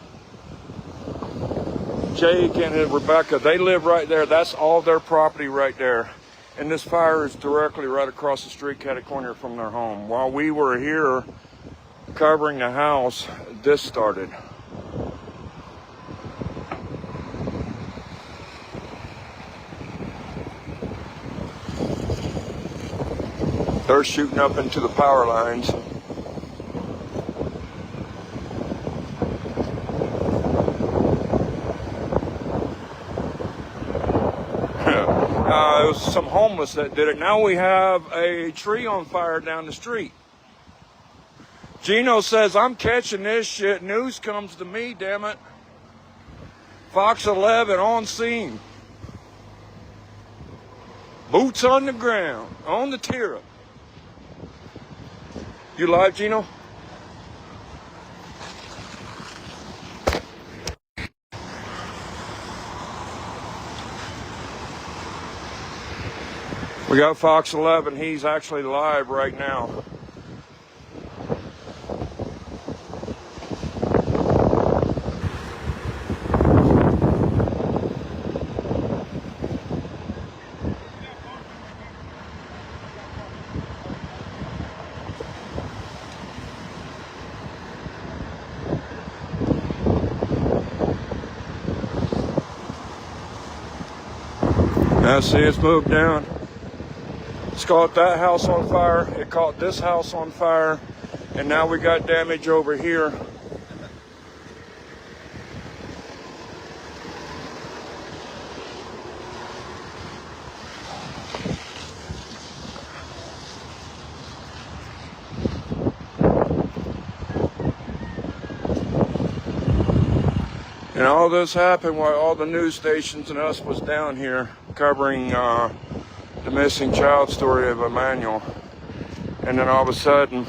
Jake and Rebecca. They live right there. That's all their property right there. And this fire is directly right across the street, catty-corner from their home. While we were here covering the house, this started. They're shooting up into the power lines. It was some homeless that did it. Now we have a tree on fire down the street. Gino says, I'm catching this shit. News comes to me, damn it. Fox 11 on scene. Boots on the ground, on the tier. You live, Gino? We got Fox 11. He's actually live right now. Now see, it's moved down. It's caught that house on fire. It caught this house on fire. And now we got damage over here. all this happened while all the news stations and us was down here covering the missing child story of Emmanuel. And then all of a sudden,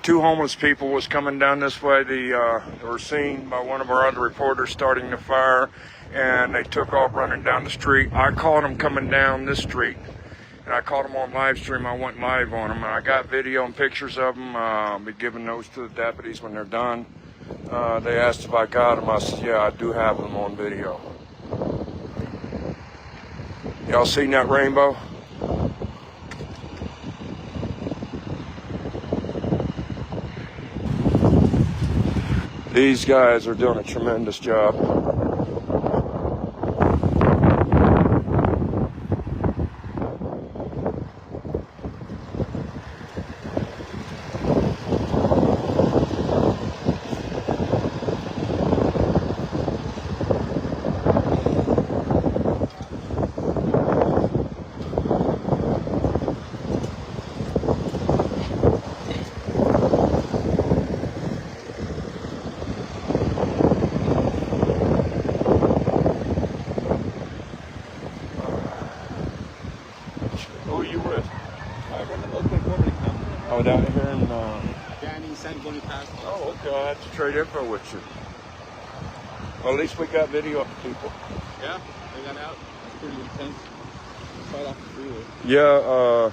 two homeless people was coming down this way. They were seen by one of our other reporters starting the fire, and they took off running down the street. I caught them coming down this street, and I caught them on live stream. I went live on them, and I got video and pictures of them. I'll be giving those to the deputies when they're done. They asked if I got them. I said, yeah, I do have them on video. Y'all seen that rainbow? These guys are doing a tremendous job. Who are you with? Oh, down here in Danny San Bonnie Pass. Oh, okay. I have to trade info with you. Well, at least we got video of the people. Yeah, they got out. It's pretty intense. Right off the freeway. Yeah,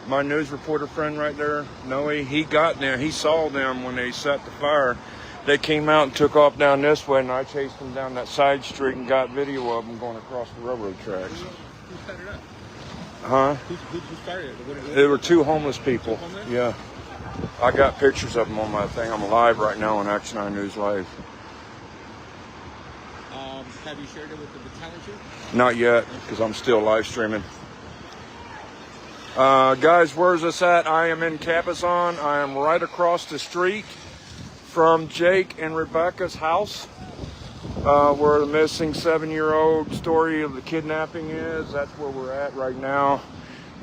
my news reporter friend right there, Noe, he got there. He saw them when they set the fire. They came out and took off down this way, and I chased them down that side street and got video of them going across the railroad tracks. Who started up? Huh? Who started it? There were two homeless people. Homeless? Yeah. I got pictures of them on my thing. I'm live right now on Action 9 News Live. Have you shared it with the battalion chief? Not yet, because I'm still live streaming. Guys, where's this at? I am in Cabazon. I am right across the street from Jake and Rebecca's house, where the missing 7-year-old story of the kidnapping is. That's where we're at right now.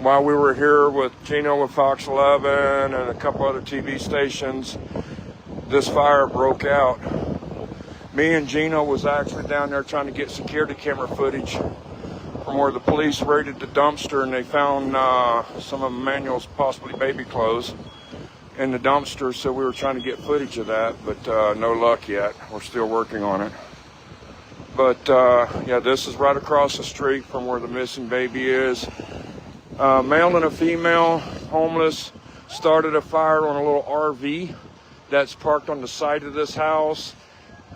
While we were here with Gino with Fox 11 and a couple other TV stations, this fire broke out. Me and Gino was actually down there trying to get security camera footage from where the police raided the dumpster, and they found some of Emmanuel's possibly baby clothes in the dumpster, so we were trying to get footage of that, but no luck yet. We're still working on it. But yeah, this is right across the street from where the missing baby is. Male and a female, homeless, started a fire on a little RV that's parked on the side of this house.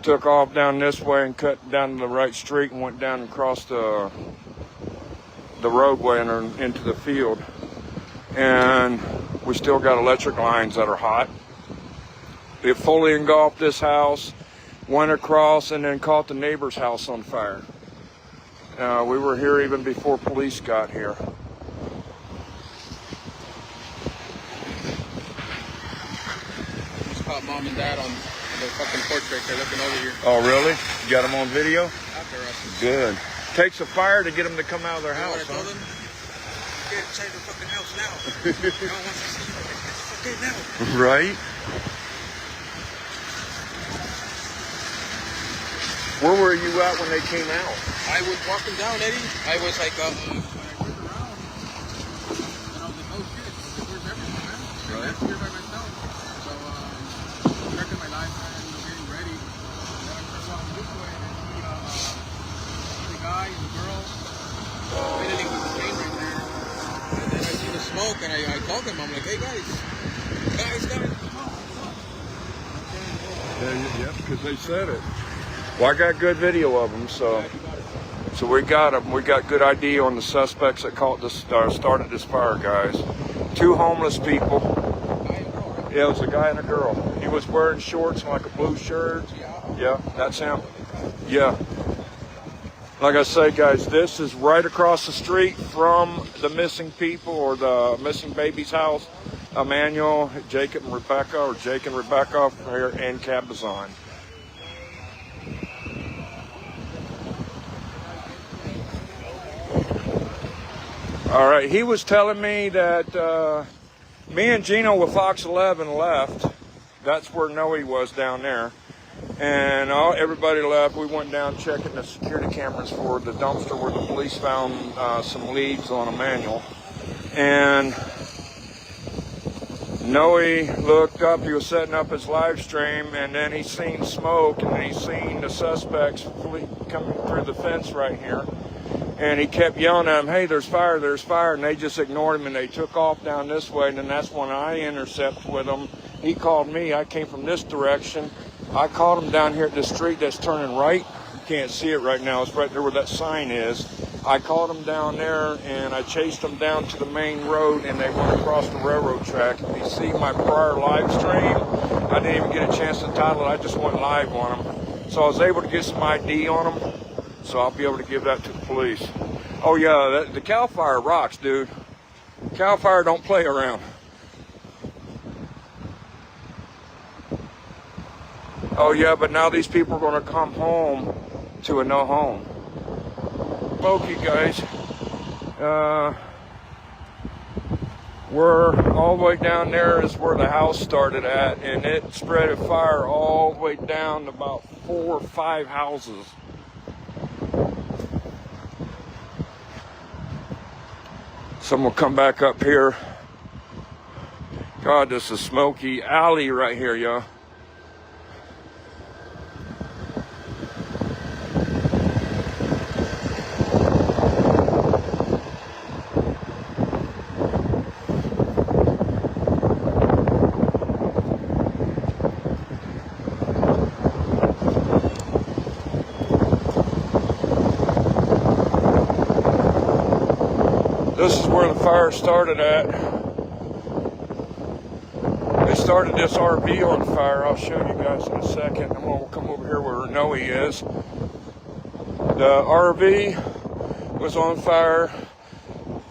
Took off down this way and cut down the right street and went down and crossed the roadway and into the field. And we still got electric lines that are hot. It fully engulfed this house, went across, and then caught the neighbor's house on fire. We were here even before police got here. Just caught mom and dad on the fucking porch right there looking over here. Oh, really? You got them on video? After us. Good. Takes a fire to get them to come out of their house, I told them? Get inside the fucking house now. No one wants to see you. It's okay now. Right? Where were you at when they came out? I was walking down, Eddie. I was like, when I turned around, and I was like, oh shit, where's everyone, man? Right. I'm here by myself. So, checking my life, man, getting ready. And then I started walking this way, and I see the guy and the girl fiddling with the chain right there. And then I see the smoke, and I told them, I'm like, hey guys, come on. Yeah, because they said it. Well, I got good video of them, so we got them. We got good ID on the suspects that started this fire, guys. Two homeless people. Yeah, it was a guy and a girl. He was wearing shorts and like a blue shirt. Yeah, that's him. Yeah. Like I say, guys, this is right across the street from the missing people or the missing baby's house. Emmanuel, Jacob and Rebecca, or Jake and Rebecca here in Cabazon. All right, he was telling me that Me and Gino with Fox 11 left. That's where Noe was down there. And everybody left. We went down checking the security cameras for the dumpster where the police found some leads on Emmanuel. And Noe looked up, he was setting up his live stream, and then he seen smoke, and then he seen the suspects coming through the fence right here. And he kept yelling at them, hey, there's fire, and they just ignored him, and they took off down this way, and then that's when I intercepted with him. He called me, I came from this direction. I caught him down here at this street that's turning right. You can't see it right now, it's right there where that sign is. I caught them down there, and I chased them down to the main road, and they went across the railroad track. If you see my prior live stream, I didn't even get a chance to title it. I just went live on them. So I was able to get some ID on them, so I'll be able to give that to the police. Oh yeah, the Cal Fire rocks, dude. Cal Fire don't play around. Oh yeah, but now these people are going to come home to a no home. Smoky, guys. We're all the way down there is where the house started at, and it spread a fire all the way down to about 4 or 5 houses. Some will come back up here. God, this is Smoky Alley right here, y'all. This is where the fire started at. They started this RV on fire. I'll show you guys in a second. And we'll come over here where Noe is. The RV was on fire,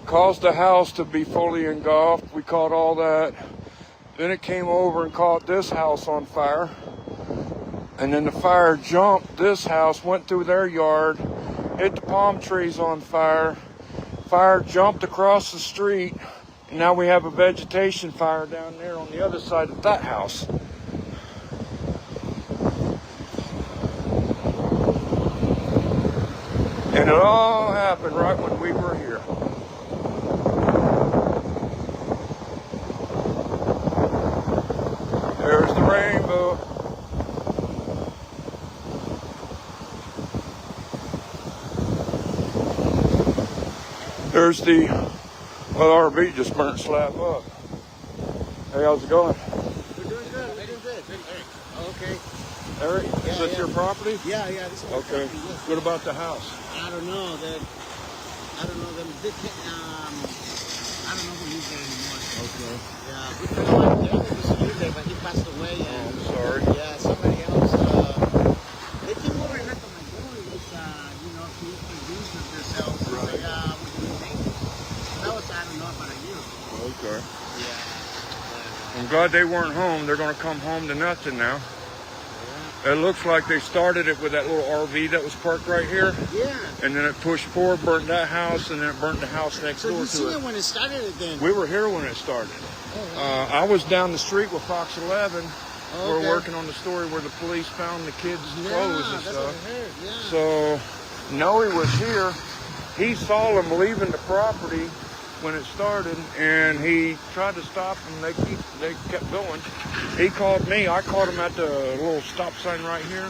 caused the house to be fully engulfed. We caught all that. Then it came over and caught this house on fire. And then the fire jumped this house, went through their yard, hit the palm trees on fire. Fire jumped across the street, and now we have a vegetation fire down there on the other side of that house. And it all happened right when we were here. There's the rainbow. There's the, well, RV just burnt slab up. Hey, how's it going? We're doing good. We're doing good. Okay. Eric, is this your property? Yeah, this is my Okay. property, yes. What about the house? I don't know. I don't know them. I don't know who lives there anymore. Okay. Yeah, we kind of like there. They used to live there, but he passed away. Oh, And I'm sorry. yeah, somebody else. They came over and knocked on my door. It was, to introduce themselves. Right. Like, we're doing things. That was, I don't know, about a year ago. Okay. Yeah. I'm glad they weren't home. They're going to come home to nothing now. It looks like they started it with that little RV that was parked right here. Yeah. And then it pushed forward, burnt that house, and then it burnt the house next So door you to seen it. it when it started it then? We were here when it started. Oh, wow. I was down the street with Fox 11. Oh, We're okay. working on the story where the police found the kids' Yeah, clothes and that's stuff. what I heard. Yeah. So Noe was here. He saw them leaving the property when it started, and he tried to stop them. They kept going. He called me. I caught him at the little stop sign right here.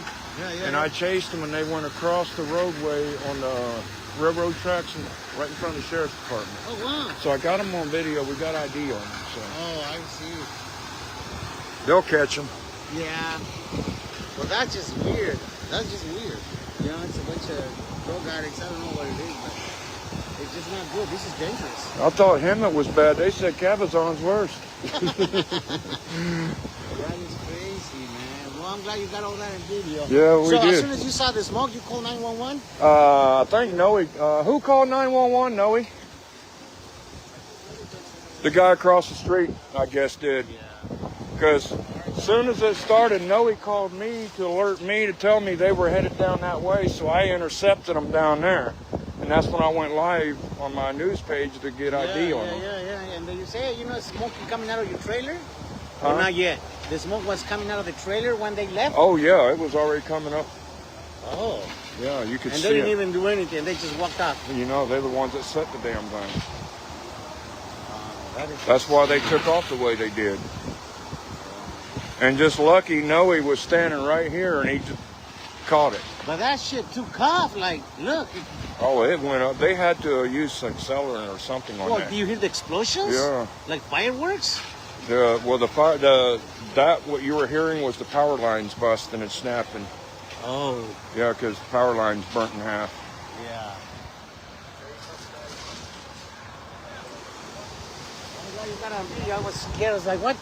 And I chased them, and they went across the roadway on the railroad tracks and right in front of the sheriff's department. Oh, wow. So I got them on video. We got ID on them. So Oh, I see. they'll catch them. Yeah. Well, that's just weird. That's just weird. You know, it's a bunch of drug addicts. I don't know what it is, but it's just not good. This is dangerous. I thought Hemet was bad. They said Cabazon's worse. That is crazy, man. Well, I'm glad you got all that in video. Yeah, we so did. as soon as you saw the smoke, you called 911? I think Noe. Who called 911? Noe? The guy across the street, I guess, did. Yeah. Because as soon as it started, Noe called me to alert me to tell me they were headed down that way, so I intercepted them down there. And that's when I went live on my news page to get ID on them. Yeah. And then you say, you know, smoke coming out of your trailer? Huh? Or not yet? The smoke was coming out of the trailer when they left? Oh yeah, it was already coming up. Oh. Yeah, you could And see they didn't it. even do anything. They just walked off. You know, they're the ones that set the damn thing. That is That's why they took off the way they did. And just lucky, Noe was standing right here and he just caught it. But that shit took off. Like, look. Oh, it went up. They had to use accelerant or something on Well, that. do you hear the explosions? Yeah. Like fireworks? What you were hearing was the power lines busting and snapping. Oh. Yeah, because the power lines burnt in half. Yeah. I was scared. I was like, what?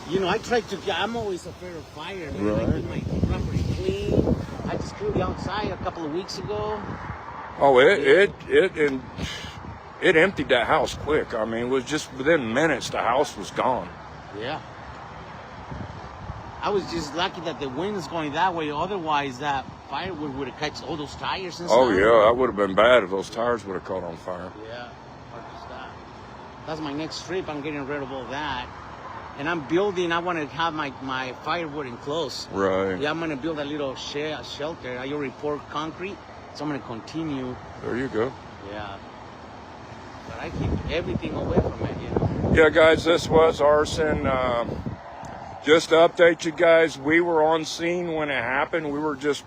You know, I tried to, I'm always afraid of fire. You know, I keep my property clean. I just cleared the outside a couple of weeks ago. Oh, it emptied that house quick. I mean, it was just within minutes the house was gone. Yeah. I was just lucky that the wind's going that way. Otherwise, that firewood would have catch all those tires and stuff. Oh, yeah, that would have been bad if those tires would have caught on fire. Yeah. That's my next trip. I'm getting rid of all that. And I'm building, I want to have my firewood enclosed. Right. Yeah, I'm going to build a little shelter. I already poured concrete, so I'm going to continue. There you go. Yeah. But I keep everything away from it, you know. Yeah, guys, this was arson. Just to update you guys, we were on scene when it happened. We were just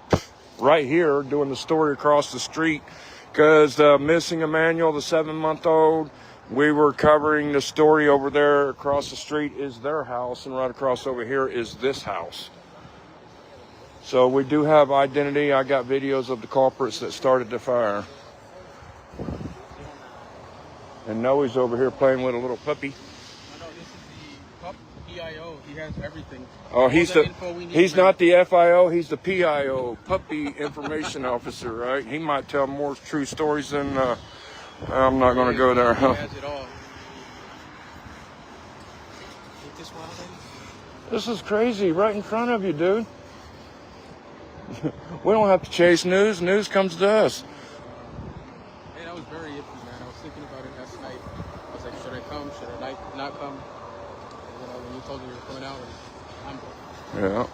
right here doing the story across the street because missing Emmanuel, the 7-month-old, we were covering the story over there. Across the street is their house, and right across over here is this house. So we do have identity. I got videos of the culprits that started the fire. And Noe's over here playing with a little puppy. No, this is the pup PIO. He has everything. Oh, he's not the FIO, he's the PIO, Puppy Information Officer, right? He might tell more true stories than, I'm not going to go there. He has it all. Take this wild thing. This is crazy, right in front of you, dude. We don't have to chase news, news comes to us. Hey, that was very iffy, man. I was thinking about it last night. I was like, should I come? Should I not come? You know, when you told me you were coming out, I'm Yeah.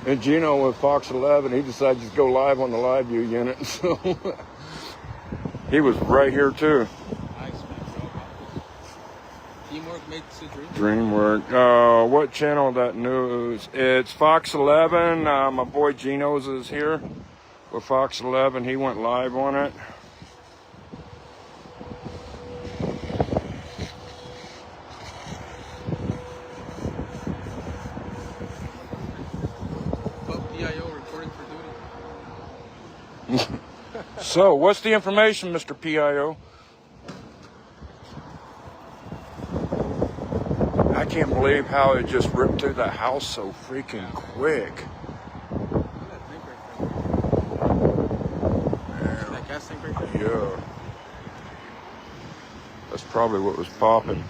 And Gino with Fox 11, he decided to go live on the live view unit. So he was right here too. nice, man. Teamwork makes a dream. Dream work. What channel that news? It's Fox 11. My boy Gino's is here with Fox 11. He went live on it. PIO reporting for duty. So, what's the information, Mr. PIO? I can't believe how it just ripped through that house so freaking quick. That gas tank right there? Yeah. That's probably what was popping.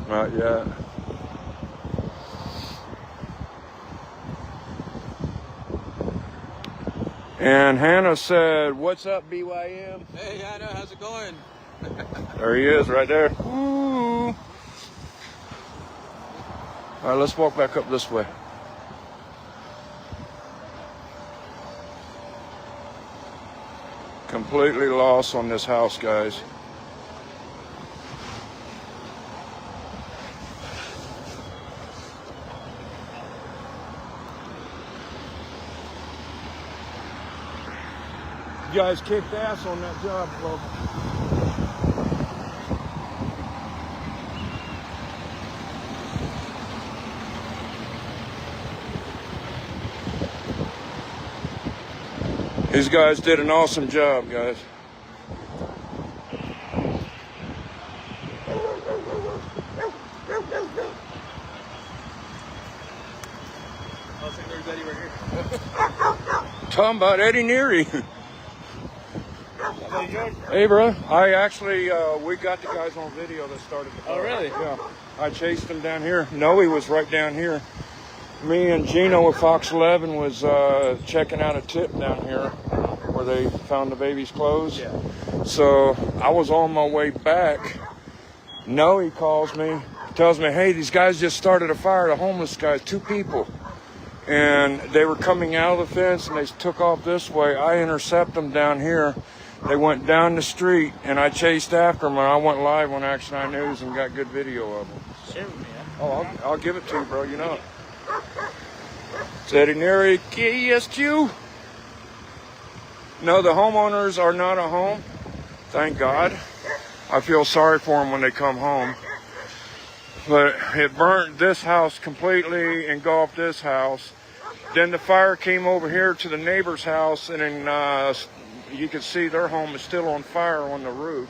Not yet. And Hannah said, "What's up, BYM?" Hey, Hannah, how's it going? There he is, right there. Ooh. All right, let's walk back up this way. Completely lost on this house, guys. You guys kicked ass on that job, folks. These guys did an awesome job, guys. I'll say there's Eddie right here. Talking about Eddie Neary. Hey, bro. I actually, we got the guys on video that started the fire. Oh, really? Yeah. I chased them down here. Noe was right down here. me and Gino with Fox 11 was checking out a tip down here where they found the baby's clothes. Yeah. So I was on my way back. Noe calls me, tells me, hey, these guys just started a fire, the homeless guys, 2 people. And they were coming out of the fence and they took off this way. I intercept them down here. They went down the street and I chased after them, and I went live on Action Eye News and got good video of them. Share with me, huh? Oh, I'll give it to you, bro. You know it. Veterinary KSQ. No, the homeowners are not at home. Thank God. I feel sorry for them when they come home. But it burnt this house completely, engulfed this house. Then the fire came over here to the neighbor's house, and then you can see their home is still on fire on the roof.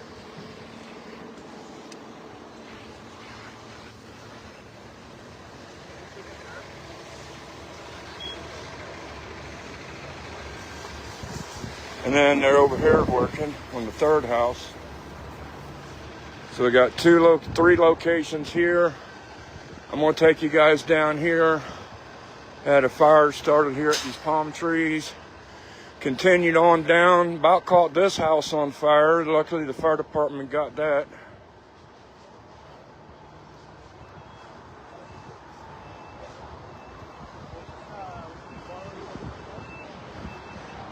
And then they're over here working on the 3rd house. So we got 3 locations here. I'm gonna take you guys down here. Had a fire started here at these palm trees. Continued on down, about caught this house on fire. Luckily the fire department got that.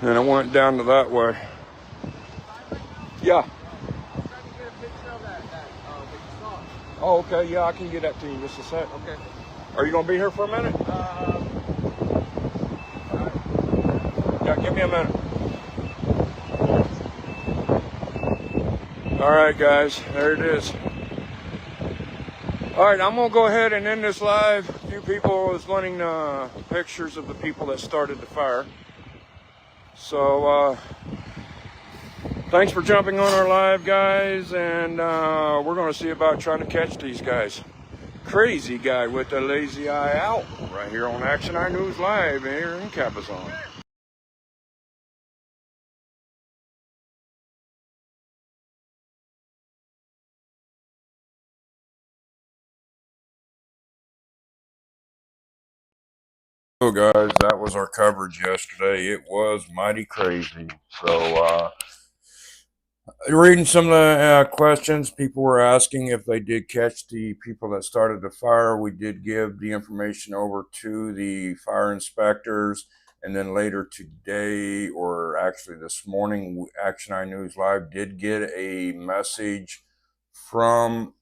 And I went down to that way. Yeah. Oh, okay. Yeah, I can get that to you in just a sec. Okay. Are you gonna be here for a minute? Yeah, give me a minute. All right, guys, there it is. All right, I'm gonna go ahead and end this live. A few people is wanting pictures of the people that started the fire. So thanks for jumping on our live, guys, and we're gonna see about trying to catch these guys. Crazy guy with the lazy eye out right here on Action Eye News Live here in Cabazon. So guys, that was our coverage yesterday. It was mighty crazy. So reading some of the questions, people were asking if they did catch the people that started the fire. We did give the information over to the fire inspectors, and then later today, or actually this morning, Action Eye News Live did get a message from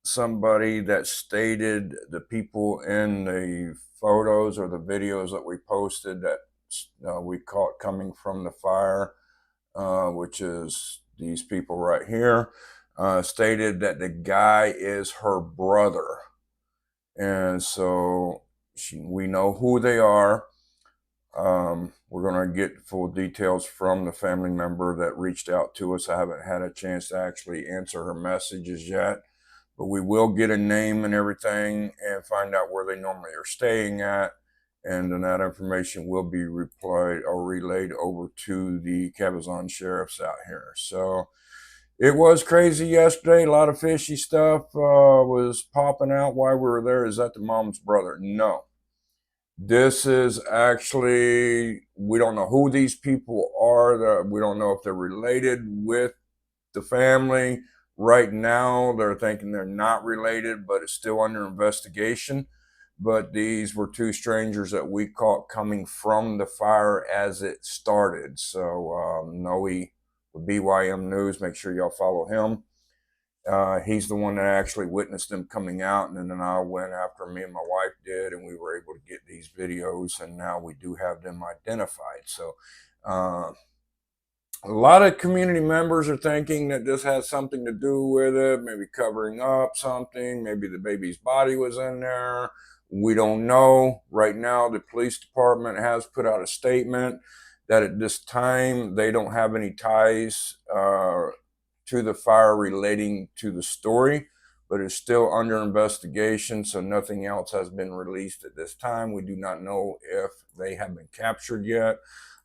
somebody that stated the people in the photos or the videos that we posted that we caught coming from the fire, which is these people right here, stated that the guy is her brother. And so we know who they are. We're going to get full details from the family member that reached out to us. I haven't had a chance to actually answer her messages yet, but we will get a name and everything and find out where they normally are staying at. And then that information will be replied or relayed over to the Cabazon sheriffs out here. So it was crazy yesterday. A lot of fishy stuff was popping out while we were there. Is that the mom's brother? No. This is actually, we don't know who these people are. We don't know if they're related with the family. Right now, they're thinking they're not related, but it's still under investigation. But these were 2 strangers that we caught coming from the fire as it started. So Noe with BYM News, make sure y'all follow him. He's the one that actually witnessed them coming out, and then I went after me and my wife did, and we were able to get these videos, and now we do have them identified. So a lot of community members are thinking that this has something to do with it, maybe covering up something, maybe the baby's body was in there. We don't know. Right now, the police department has put out a statement that at this time, they don't have any ties to the fire relating to the story, but it's still under investigation, so nothing else has been released at this time. We do not know if they have been captured yet.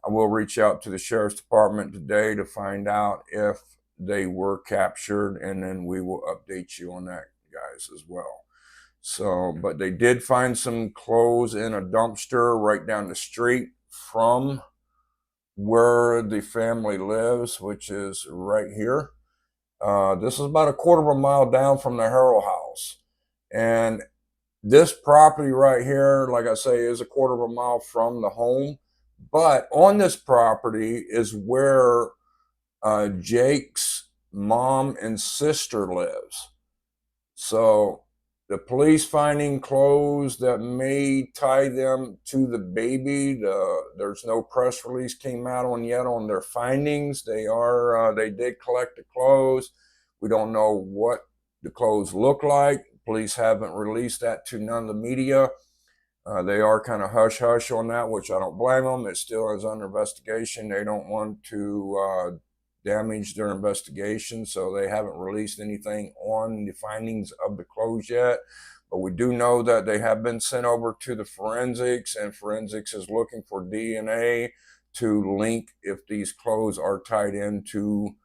I will reach out to the sheriff's department today to find out if they were captured, and then we will update you on that, guys, as well. So, but they did find some clothes in a dumpster right down the street from where the family lives, which is right here. This is about a quarter of a mile down from the Haro house. And this property right here, like I say, is a quarter of a mile from the home. But on this property is where Jake's mom and sister lives. So the police finding clothes that may tie them to the baby. There's no press release came out on yet on their findings. They did collect the clothes. We don't know what the clothes look like. Police haven't released that to none of the media. They are kind of hush-hush on that, which I don't blame them. It still is under investigation. They don't want to damage their investigation, so they haven't released anything on the findings of the clothes yet. But we do know that they have been sent over to the forensics, and forensics is looking for DNA to link if these clothes are tied into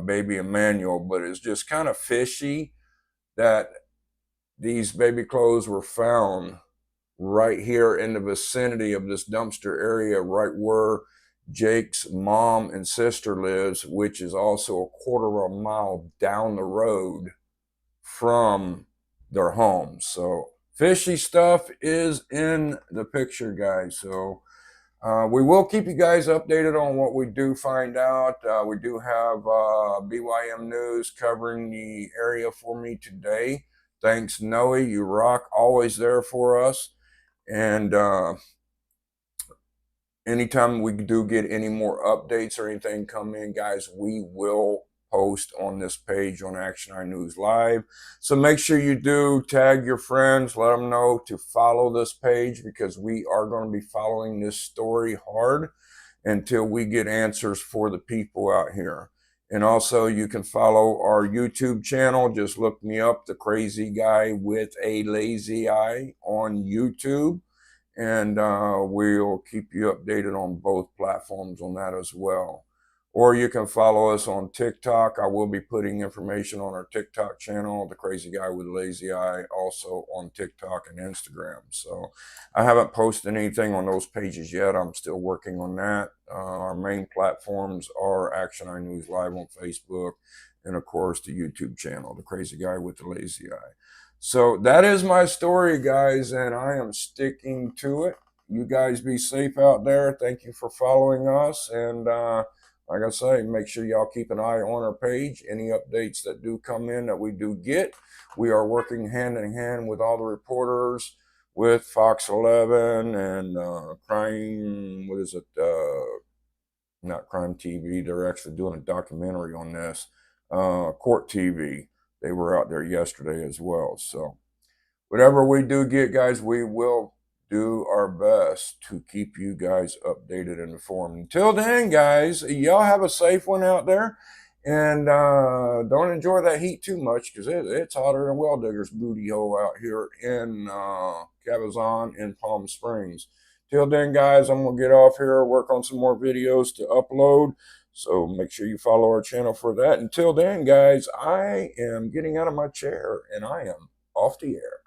baby Emmanuel. But it's just kind of fishy that these baby clothes were found right here in the vicinity of this dumpster area, right where Jake's mom and sister lives, which is also a quarter of a mile down the road from their home. So fishy stuff is in the picture, guys. So we will keep you guys updated on what we do find out. We do have BYM News covering the area for me today. Thanks, Noe. You rock. Always there for us. And anytime we do get any more updates or anything come in, guys, we will post on this page on Action Eye News Live. So make sure you do tag your friends, let them know to follow this page, because we are going to be following this story hard until we get answers for the people out here. And also you can follow our YouTube channel. Just look me up, The Crazy Guy with a Lazy Eye, on YouTube. And we'll keep you updated on both platforms on that as well. Or you can follow us on TikTok. I will be putting information on our TikTok channel, The Crazy Guy with a Lazy Eye, also on TikTok and Instagram. So I haven't posted anything on those pages yet. I'm still working on that. Our main platforms are Action Eye News Live on Facebook, and of course the YouTube channel, The Crazy Guy with the Lazy Eye. So that is my story, guys, and I am sticking to it. You guys be safe out there. Thank you for following us. And like I say, make sure y'all keep an eye on our page. Any updates that do come in that we do get, we are working hand in hand with all the reporters, with Fox 11 and Crime, what is it? Not Crime TV. They're actually doing a documentary on this. Court TV. They were out there yesterday as well. So whatever we do get, guys, we will do our best to keep you guys updated and informed. Until then, guys, y'all have a safe one out there. And don't enjoy that heat too much, because it's hotter than Well Digger's booty hole out here in Cabazon in Palm Springs. Till then, guys, I'm going to get off here, work on some more videos to upload. So make sure you follow our channel for that. Until then, guys, I am getting out of my chair and I am off the air.